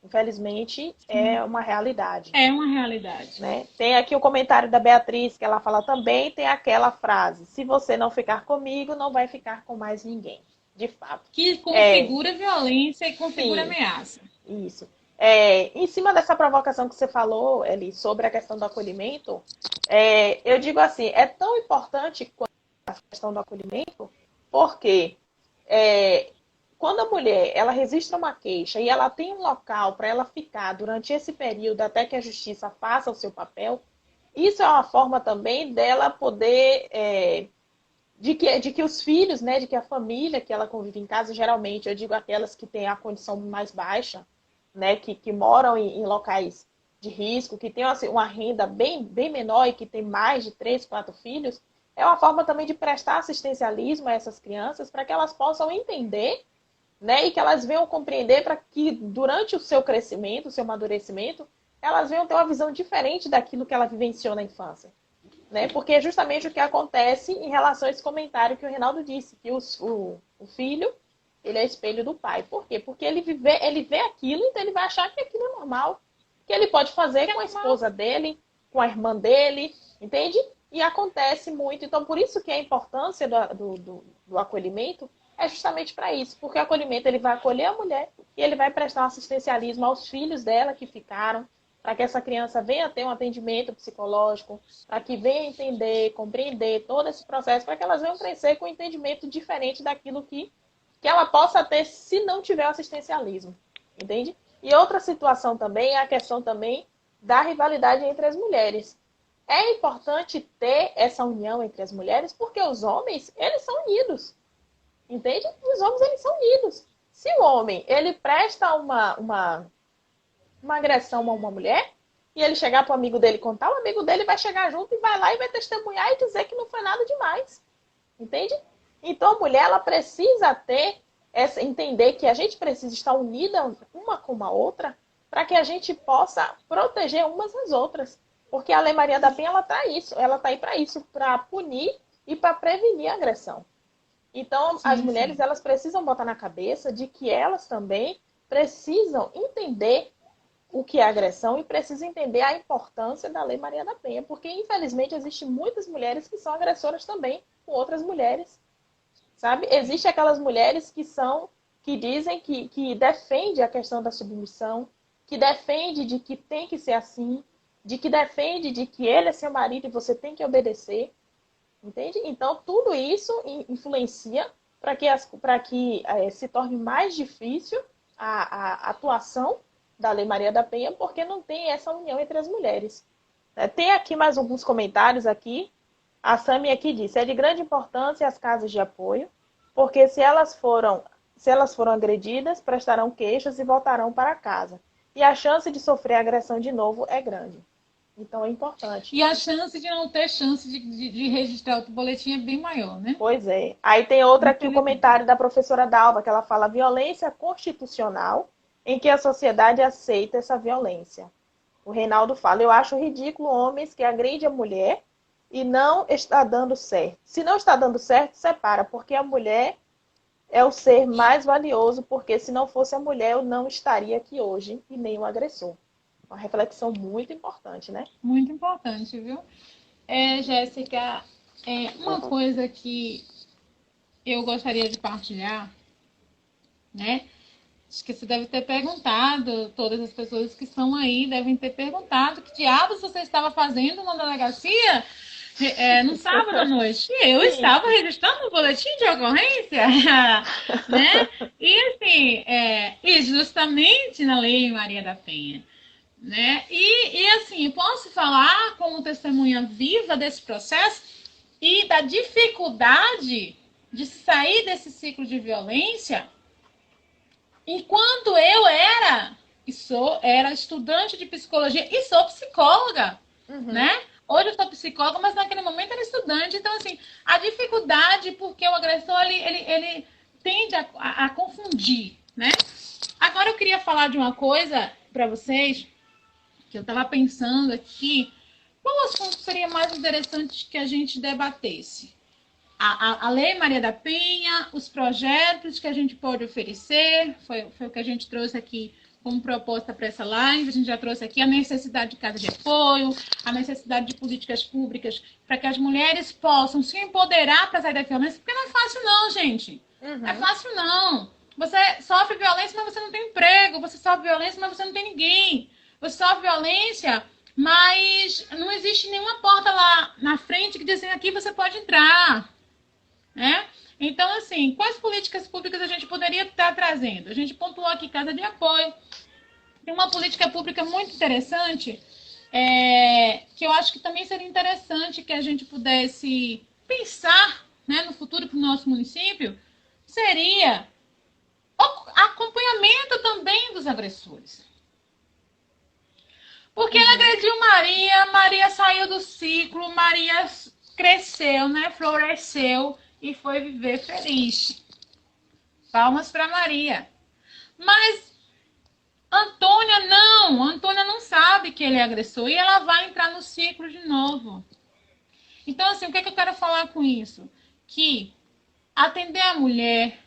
Speaker 1: Infelizmente, é uma realidade.
Speaker 2: É uma realidade.
Speaker 1: Né? Tem aqui o comentário da Beatriz, que ela fala também, tem aquela frase, se você não ficar comigo, não vai ficar com mais ninguém. De fato.
Speaker 2: Que configura violência e configura ameaça.
Speaker 1: Isso. Em cima dessa provocação que você falou, Eli, sobre a questão do acolhimento, eu digo assim, é tão importante quanto a questão do acolhimento, porque quando a mulher ela registra uma queixa e ela tem um local para ela ficar durante esse período até que a justiça faça o seu papel, isso é uma forma também dela poder, de que os filhos, né, de que a família que ela convive em casa, geralmente, eu digo aquelas que têm a condição mais baixa, né, que moram em locais de risco, que têm assim, uma renda bem menor e que tem mais de 3, 4 filhos, é uma forma também de prestar assistencialismo a essas crianças para que elas possam entender, né, e que elas venham compreender para que durante o seu crescimento, o seu amadurecimento, elas venham ter uma visão diferente daquilo que ela vivenciou na infância. Né? Porque é justamente o que acontece em relação a esse comentário que o Reinaldo disse, que o filho, ele é espelho do pai. Por quê? Porque ele vê aquilo, então ele vai achar que aquilo é normal. Que ele pode fazer com a esposa dele, com a irmã dele, entende? E acontece muito. Então, por isso que a importância do acolhimento é justamente para isso. Porque o acolhimento, ele vai acolher a mulher e ele vai prestar um assistencialismo aos filhos dela que ficaram, para que essa criança venha ter um atendimento psicológico, para que venha entender, compreender todo esse processo, para que elas venham crescer com um entendimento diferente daquilo que ela possa ter se não tiver o assistencialismo, entende? E outra situação também é a questão também da rivalidade entre as mulheres. É importante ter essa união entre as mulheres, porque os homens, eles são unidos, entende? Os homens, eles são unidos. Se o homem, ele presta uma agressão a uma mulher, e ele chegar para o amigo dele contar, o amigo dele vai chegar junto e vai lá e vai testemunhar e dizer que não foi nada demais. Entende? Então a mulher, ela precisa entender que a gente precisa estar unida uma com a outra para que a gente possa proteger umas às outras. Porque a Lei Maria da Penha, ela está aí para isso, para punir e para prevenir a agressão. Então, as mulheres, elas precisam botar na cabeça de que elas também precisam entender o que é agressão e precisam entender a importância da Lei Maria da Penha, porque, infelizmente, existem muitas mulheres que são agressoras também com outras mulheres, sabe? Existem aquelas mulheres que dizem que defende a questão da submissão, que defende de que tem que ser assim, de que defende de que ele é seu marido e você tem que obedecer, entende? Então, tudo isso influencia para que se torne mais difícil a atuação da Lei Maria da Penha, porque não tem essa união entre as mulheres. Tem aqui mais alguns comentários aqui. A Sami aqui disse, é de grande importância as casas de apoio, porque se elas foram agredidas, prestarão queixas e voltarão para casa. E a chance de sofrer agressão de novo é grande. Então é importante.
Speaker 2: E a chance de não ter chance de registrar outro boletim é bem maior, né?
Speaker 1: Pois é. Aí tem outra aqui, o comentário da professora Dalva, que ela fala violência constitucional em que a sociedade aceita essa violência. O Reinaldo fala, eu acho ridículo homens que agridem a mulher e não está dando certo. Se não está dando certo, separa, porque a mulher é o ser mais valioso, porque se não fosse a mulher, eu não estaria aqui hoje e nem o agressor. Uma reflexão muito importante, né?
Speaker 2: Muito importante, viu? Jéssica, uma coisa que eu gostaria de partilhar, né? Acho que você deve ter perguntado, todas as pessoas que estão aí devem ter perguntado que diabos você estava fazendo na delegacia no sábado à noite. Eu estava registrando um boletim de ocorrência, né? E assim, e justamente na Lei Maria da Penha. né? E assim, eu posso falar como testemunha viva desse processo e da dificuldade de sair desse ciclo de violência enquanto eu era estudante de psicologia e sou psicóloga, né? Hoje eu sou psicóloga, mas naquele momento era estudante. Então, assim, a dificuldade, porque o agressor, ele tende a confundir, né? Agora eu queria falar de uma coisa para vocês, que eu estava pensando aqui. Qual assunto seria mais interessante que a gente debatesse? A Lei Maria da Penha, os projetos que a gente pode oferecer, foi o que a gente trouxe aqui como proposta para essa live. A gente já trouxe aqui a necessidade de casa de apoio, a necessidade de políticas públicas para que as mulheres possam se empoderar para sair da violência, porque não é fácil não, gente. Não é fácil não. Você sofre violência, mas você não tem emprego. Você sofre violência, mas você não tem ninguém. Você sofre violência, mas não existe nenhuma porta lá na frente que diz assim, aqui você pode entrar. Né? Então, assim, quais políticas públicas a gente poderia estar trazendo? A gente pontuou aqui casa de apoio. Tem uma política pública muito interessante, que eu acho que também seria interessante que a gente pudesse pensar, né, no futuro para o nosso município, seria o acompanhamento também dos agressores. Porque ele agrediu Maria, Maria saiu do ciclo, Maria cresceu, né, floresceu e foi viver feliz. Palmas para Maria. Mas Antônia não sabe que ele é agressor e ela vai entrar no ciclo de novo. Então, assim, o que é que eu quero falar com isso? Que atender a mulher,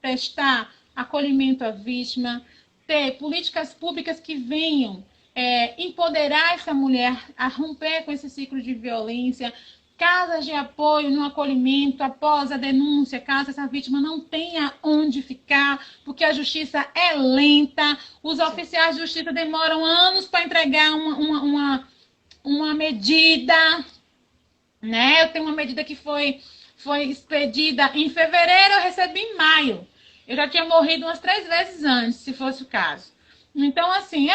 Speaker 2: prestar acolhimento à vítima, ter políticas públicas que venham empoderar essa mulher a romper com esse ciclo de violência, casas de apoio no acolhimento após a denúncia, caso essa vítima não tenha onde ficar, porque a justiça é lenta, os oficiais de justiça demoram anos para entregar uma medida, né? Eu tenho uma medida que foi expedida em fevereiro, eu recebi em maio. Eu já tinha morrido umas 3 vezes antes, se fosse o caso. Então, assim,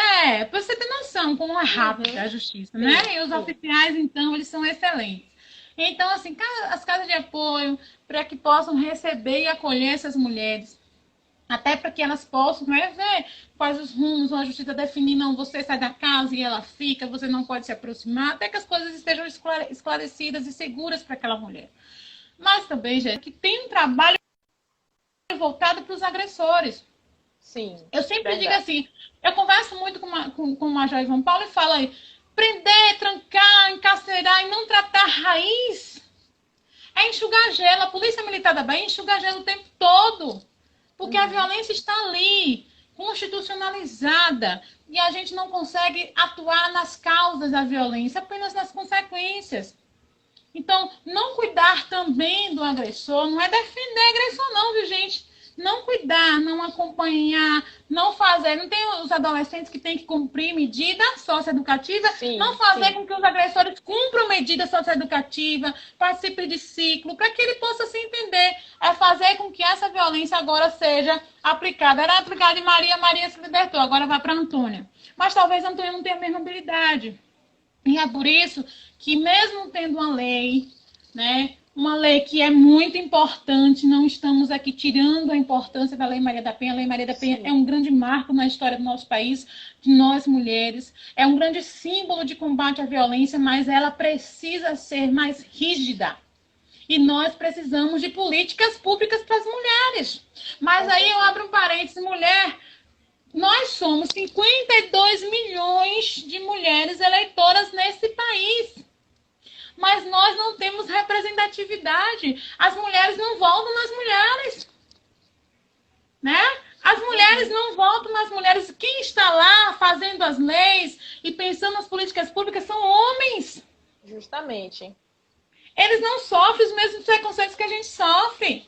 Speaker 2: para você ter noção como é rápida a justiça, né? E os oficiais, então, eles são excelentes. Então, assim, as casas de apoio, para que possam receber e acolher essas mulheres, até para que elas possam, né, ver quais os rumos, a justiça definir, não, você sai da casa e ela fica, você não pode se aproximar, até que as coisas estejam esclarecidas e seguras para aquela mulher. Mas também, gente, que tem um trabalho voltado para os agressores.
Speaker 1: Sim.
Speaker 2: Eu sempre digo assim, eu converso muito com o Major Ivan Paulo e falo aí, prender, trancar, encarcerar e não tratar a raiz é enxugar gelo. A Polícia Militar da Bahia enxuga gelo o tempo todo. Porque a violência está ali, constitucionalizada. E a gente não consegue atuar nas causas da violência, apenas nas consequências. Então, não cuidar também do agressor, não é defender agressor não, viu, gente? Não cuidar, não acompanhar, não fazer. Não tem os adolescentes que têm que cumprir medida socioeducativa? Não fazer com que os agressores cumpram medida socioeducativa, participem de ciclo, para que ele possa se entender. É fazer com que essa violência agora seja aplicada. Era aplicada em Maria, Maria se libertou, agora vai para Antônia. Mas talvez a Antônia não tenha a mesma habilidade. E é por isso que, mesmo tendo uma lei, né, uma lei que é muito importante, não estamos aqui tirando a importância da Lei Maria da Penha. A Lei Maria da Penha é um grande marco na história do nosso país, de nós mulheres. É um grande símbolo de combate à violência, mas ela precisa ser mais rígida. E nós precisamos de políticas públicas para as mulheres. Mas aí eu abro um parênteses, mulher... Nós somos 52 milhões de mulheres eleitoras nesse país. Mas nós não temos representatividade. As mulheres não votam nas mulheres. Né? As mulheres não votam nas mulheres. Quem está lá fazendo as leis e pensando nas políticas públicas são homens.
Speaker 1: Justamente.
Speaker 2: Eles não sofrem os mesmos preconceitos que a gente sofre.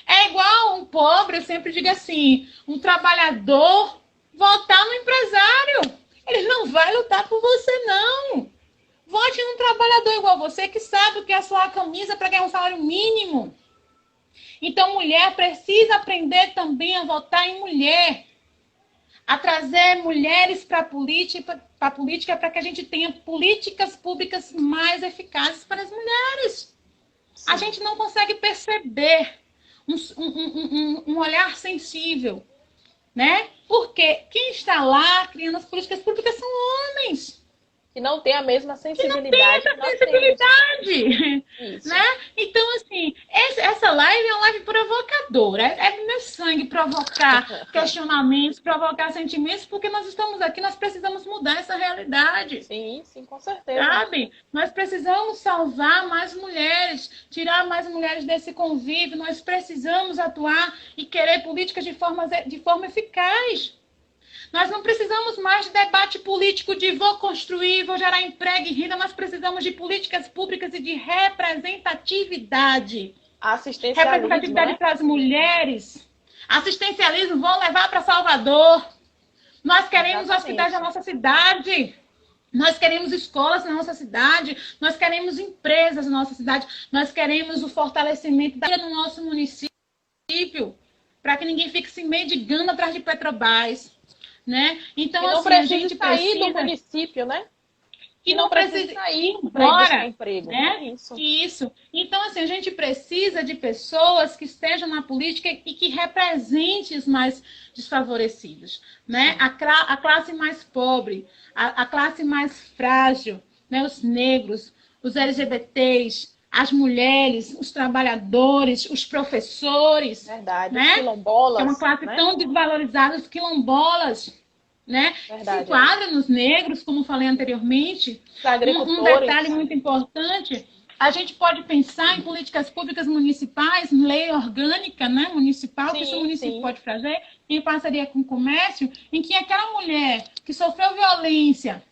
Speaker 2: É igual um pobre, eu sempre digo assim, um trabalhador votar no empresário. Ele não vai lutar por você, não. Vote num trabalhador igual você, que sabe o que é suar a camisa para ganhar um salário mínimo. Então, mulher precisa aprender também a votar em mulher. a trazer mulheres para a política para que a gente tenha políticas públicas mais eficazes para as mulheres. Sim. A gente não consegue perceber um olhar sensível, né? Porque quem está lá criando as políticas públicas são homens.
Speaker 1: Que não tem a mesma sensibilidade.
Speaker 2: Que não tem essa sensibilidade. Né? Então, assim, essa live é uma live provocadora. É do meu sangue provocar questionamentos, provocar sentimentos, porque nós estamos aqui, nós precisamos mudar essa realidade.
Speaker 1: Sim, sim, com certeza.
Speaker 2: Sabe? Nós precisamos salvar mais mulheres, tirar mais mulheres desse convívio, nós precisamos atuar e querer políticas de forma eficaz. Nós não precisamos mais de debate político de vou construir, vou gerar emprego e renda. Nós precisamos de políticas públicas e de representatividade. Representatividade, né? Para as mulheres. Assistencialismo, vou levar para Salvador. Nós queremos hospitais na nossa cidade. Nós queremos escolas na nossa cidade. Nós queremos empresas na nossa cidade. Nós queremos o fortalecimento do nosso município para que ninguém fique se mendigando atrás de Petrobras. Né? Então,
Speaker 1: e não
Speaker 2: assim,
Speaker 1: precisa a gente sair do município, né?
Speaker 2: E não precisa
Speaker 1: ir embora, emprego,
Speaker 2: né? Isso. Então, assim, a gente precisa de pessoas que estejam na política e que representem os mais desfavorecidos, né? A classe mais pobre, a classe mais frágil, né? Os negros, os LGBTs, as mulheres, os trabalhadores, os professores.
Speaker 1: Verdade,
Speaker 2: né?
Speaker 1: Os quilombolas.
Speaker 2: É uma classe, né? Tão desvalorizada, os quilombolas, né?
Speaker 1: Verdade,
Speaker 2: se enquadra nos negros, como falei anteriormente. Um detalhe muito importante, a gente pode pensar em políticas públicas municipais, lei orgânica, né? Municipal, que o município pode fazer, em parceria com o comércio, em que aquela mulher que sofreu violência,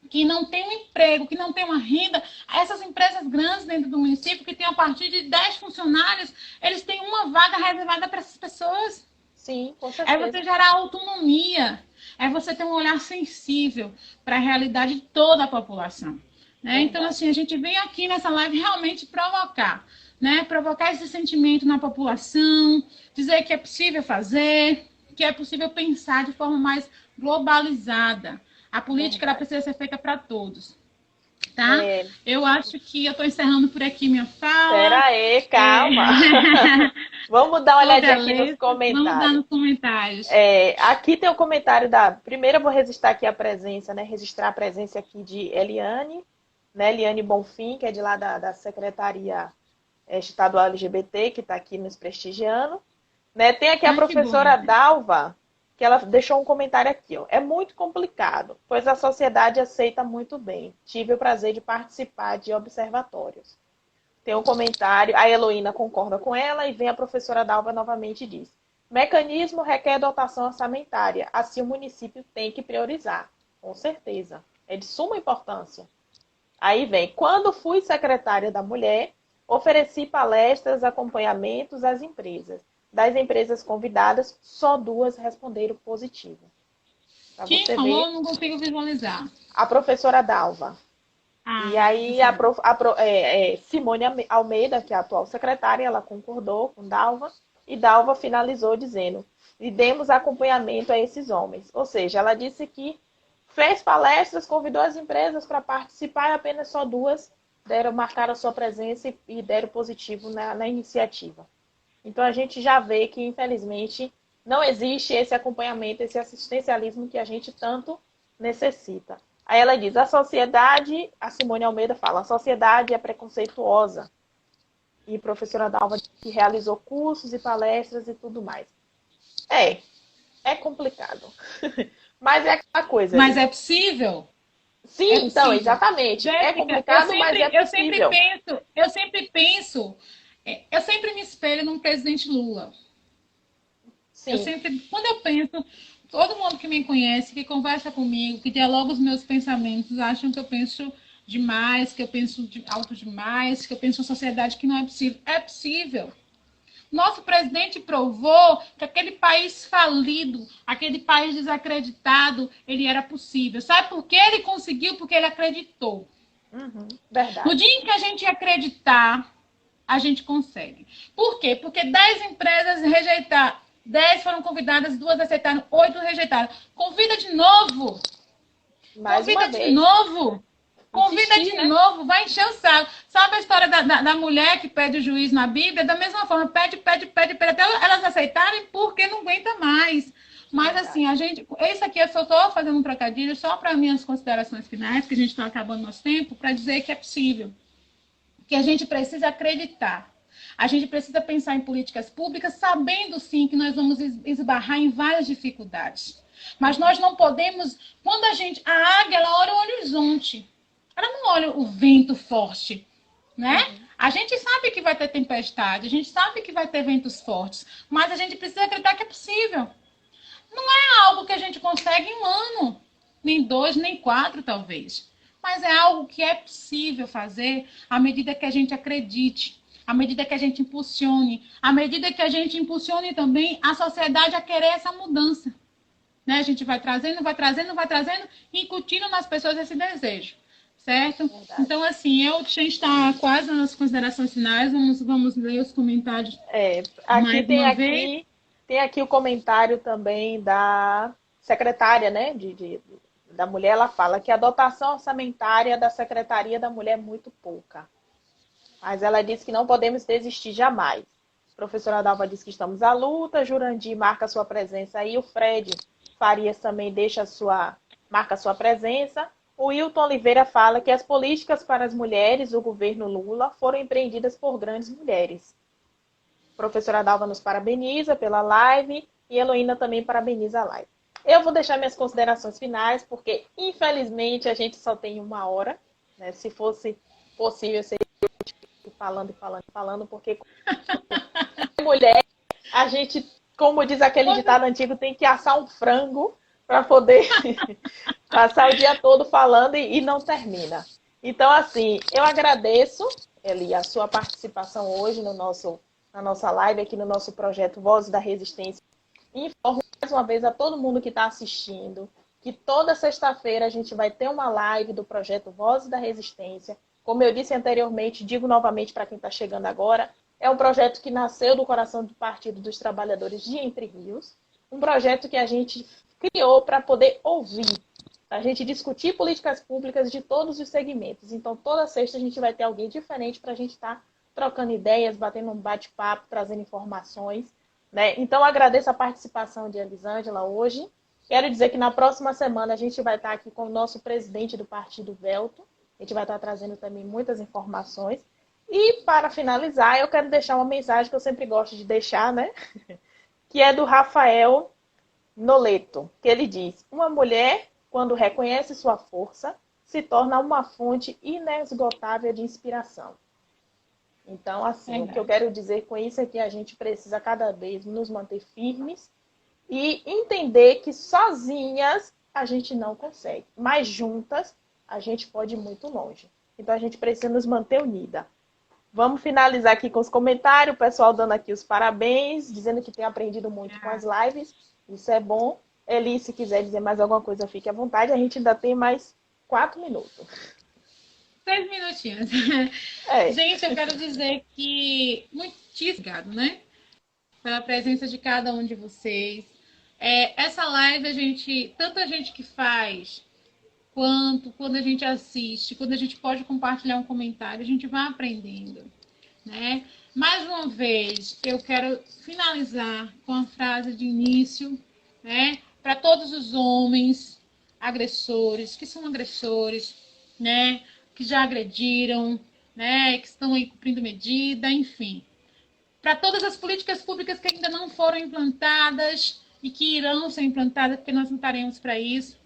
Speaker 2: que não tem um emprego, que não tem uma renda, essas empresas grandes dentro do município, que tem a partir de 10 funcionários, eles têm uma vaga reservada para essas pessoas.
Speaker 1: Sim, com certeza.
Speaker 2: É você gerar autonomia, é você ter um olhar sensível para a realidade de toda a população. Né? Então, assim, a gente vem aqui nessa live realmente provocar, né? Provocar esse sentimento na população, dizer que é possível fazer, que é possível pensar de forma mais globalizada. A política ela precisa ser feita para todos. Tá? Eu acho que eu estou encerrando por aqui minha fala.
Speaker 1: Espera aí, calma. Vamos dar uma olhadinha aqui nos comentários.
Speaker 2: Vamos dar nos comentários.
Speaker 1: Aqui tem o comentário Primeiro eu vou registrar aqui a presença, né? Registrar a presença aqui de Eliane, né? Eliane Bonfim, que é de lá da Secretaria Estadual LGBT, que está aqui nos prestigiando. Né? Tem aqui a professora Dalva, que ela deixou um comentário aqui, ó. É muito complicado, pois a sociedade aceita muito bem. Tive o prazer de participar de observatórios. Tem um comentário, a Heloína concorda com ela, e vem a professora Dalva novamente e diz: mecanismo requer dotação orçamentária, assim o município tem que priorizar. Com certeza, é de suma importância. Aí vem, quando fui secretária da mulher, ofereci palestras, acompanhamentos às empresas. Das empresas convidadas, só 2 responderam positivo.
Speaker 2: Quem falou, não consigo visualizar.
Speaker 1: A professora Dalva. E aí, Simone Almeida, que é a atual secretária, ela concordou com Dalva, e Dalva finalizou dizendo: e demos acompanhamento a esses homens. Ou seja, ela disse que fez palestras, convidou as empresas para participar, e apenas só 2 marcaram a sua presença e deram positivo na iniciativa. Então, a gente já vê que, infelizmente, não existe esse acompanhamento, esse assistencialismo que a gente tanto necessita. Aí ela diz, a Simone Almeida fala, a sociedade é preconceituosa. E a professora Dalva que realizou cursos e palestras e tudo mais. É complicado. Mas é aquela coisa.
Speaker 2: Mas é possível?
Speaker 1: Sim, é então, exatamente. Jéssica, é complicado, mas é possível.
Speaker 2: Eu sempre me espelho num presidente Lula.
Speaker 1: Sim.
Speaker 2: Quando eu penso, todo mundo que me conhece, que conversa comigo, que dialoga os meus pensamentos, acham que eu penso demais, que eu penso alto demais, que eu penso uma sociedade que não é possível. É possível. Nosso presidente provou que aquele país falido, aquele país desacreditado, ele era possível. Sabe por que ele conseguiu? Porque ele acreditou.
Speaker 1: Verdade.
Speaker 2: No dia em que a gente acreditar, a gente consegue. Por quê? Porque 10 empresas 10 foram convidadas, 2 aceitaram, 8 rejeitaram. Convida de novo. Convida de novo. Convida de novo, vai encher o saco. Sabe a história da mulher que pede o juiz na Bíblia? Da mesma forma, pede, até elas aceitarem porque não aguenta mais. Mas assim, isso aqui eu só estou fazendo um trocadilho só para minhas considerações finais, que a gente está acabando nosso tempo, para dizer que é possível. Que a gente precisa acreditar. A gente precisa pensar em políticas públicas, sabendo sim que nós vamos esbarrar em várias dificuldades. Mas nós não podemos, quando a águia, ela olha o horizonte. Ela não olha o vento forte, né? A gente sabe que vai ter tempestade, a gente sabe que vai ter ventos fortes, mas a gente precisa acreditar que é possível. Não é algo que a gente consegue em um ano, nem 2, nem 4, talvez. Mas é algo que é possível fazer à medida que a gente acredite, à medida que a gente impulsione, à medida que a gente impulsione também a sociedade a querer essa mudança. Né? A gente vai trazendo, incutindo nas pessoas esse desejo. Certo? Verdade. Então, assim, a gente está quase nas considerações finais, vamos ler os comentários
Speaker 1: Tem aqui o comentário também da secretária, né, da mulher. Ela fala que a dotação orçamentária da Secretaria da Mulher é muito pouca. Mas ela disse que não podemos desistir jamais. A professora Dalva diz que estamos à luta, Jurandir marca sua presença aí, o Fred Farias também marca sua presença. O Wilton Oliveira fala que as políticas para as mulheres do governo Lula foram empreendidas por grandes mulheres. A professora Dalva nos parabeniza pela live e Heloína também parabeniza a live. Eu vou deixar minhas considerações finais, porque infelizmente a gente só tem 1 hora. Né? Se fosse possível, eu seria falando, porque mulher, a gente, como diz aquele ditado antigo, tem que assar um frango para poder passar o dia todo falando e não termina. Então, assim, eu agradeço, Eli, a sua participação hoje na nossa live, aqui no nosso projeto Vozes da Resistência. E informo mais uma vez a todo mundo que está assistindo que toda sexta-feira a gente vai ter uma live do projeto Vozes da Resistência. Como eu disse anteriormente, digo novamente para quem está chegando agora, é um projeto que nasceu do coração do Partido dos Trabalhadores de Entre Rios, um projeto que a gente criou para poder ouvir, a gente discutir políticas públicas de todos os segmentos. Então, toda sexta a gente vai ter alguém diferente para a gente estar trocando ideias, batendo um bate-papo, trazendo informações. Né? Então, agradeço a participação de Elisângela hoje. Quero dizer que na próxima semana a gente vai estar aqui com o nosso presidente do Partido Velto. A gente vai estar trazendo também muitas informações. E, para finalizar, eu quero deixar uma mensagem que eu sempre gosto de deixar, né? Que é do Rafael Noleto, que ele diz: uma mulher, quando reconhece sua força, se torna uma fonte inesgotável de inspiração. Então, assim, o que eu quero dizer com isso é que a gente precisa cada vez nos manter firmes e entender que sozinhas a gente não consegue, mas juntas a gente pode ir muito longe. Então, a gente precisa nos manter unida. Vamos finalizar aqui com os comentários, o pessoal dando aqui os parabéns, dizendo que tem aprendido muito com as lives. Isso é bom. Eli, se quiser dizer mais alguma coisa, fique à vontade. A gente ainda tem mais 4 minutos.
Speaker 2: 3 minutinhos. Gente, eu quero dizer que muitíssimo obrigado, né? Pela presença de cada um de vocês. Essa live, tanto a gente que faz, quanto quando a gente assiste, quando a gente pode compartilhar um comentário, a gente vai aprendendo, né? Mais uma vez, eu quero finalizar com a frase de início, né? Para todos os homens agressores, que são agressores, né? Que já agrediram, né? Que estão aí cumprindo medida, enfim. Para todas as políticas públicas que ainda não foram implantadas e que irão ser implantadas, porque nós lutaremos para isso,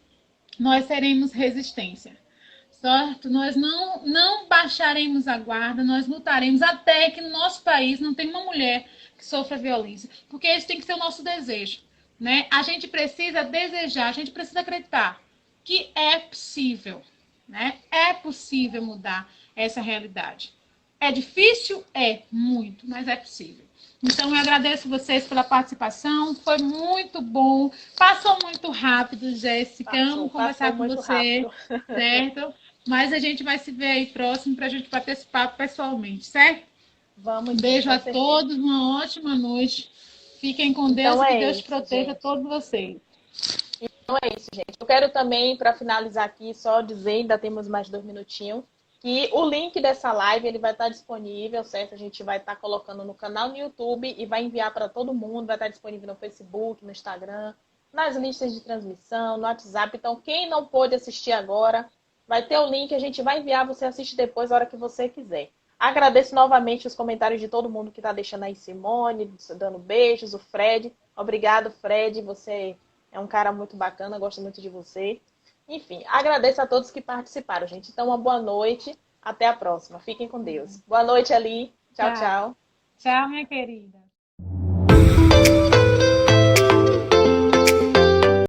Speaker 2: nós seremos resistência. Certo? Nós não baixaremos a guarda, nós lutaremos até que no nosso país não tenha uma mulher que sofra violência. Porque esse tem que ser o nosso desejo. Né? A gente precisa desejar, a gente precisa acreditar que é possível. Né? É possível mudar essa realidade. É difícil? É, muito, mas é possível. Então, eu agradeço vocês pela participação, foi muito bom, passou muito rápido, Jéssica, amo conversar com você, certo? Mas a gente vai se ver aí próximo para a gente bater esse papo pessoalmente, certo?
Speaker 1: Vamos.
Speaker 2: Beijo a todos, uma ótima noite Fiquem com Deus
Speaker 1: Então
Speaker 2: e que
Speaker 1: é
Speaker 2: Deus
Speaker 1: isso,
Speaker 2: proteja
Speaker 1: gente.
Speaker 2: todos vocês.
Speaker 1: Então é isso, gente. Eu quero também, para finalizar aqui, só dizer, ainda temos mais 2 minutinhos, que o link dessa live ele vai estar disponível, certo? A gente vai estar colocando no canal no YouTube e vai enviar para todo mundo, vai estar disponível no Facebook, no Instagram, nas listas de transmissão, no WhatsApp. Então, quem não pôde assistir agora, vai ter o link, a gente vai enviar, você assiste depois, a hora que você quiser. Agradeço novamente os comentários de todo mundo que está deixando aí, Simone, dando beijos, o Fred. Obrigado, Fred, você é um cara muito bacana, gosto muito de você. Enfim, agradeço a todos que participaram, gente. Então, uma boa noite. Até a próxima. Fiquem com Deus. Boa noite, Ali. Tchau,
Speaker 2: Tchau.
Speaker 1: tchau.
Speaker 2: Tchau, minha querida.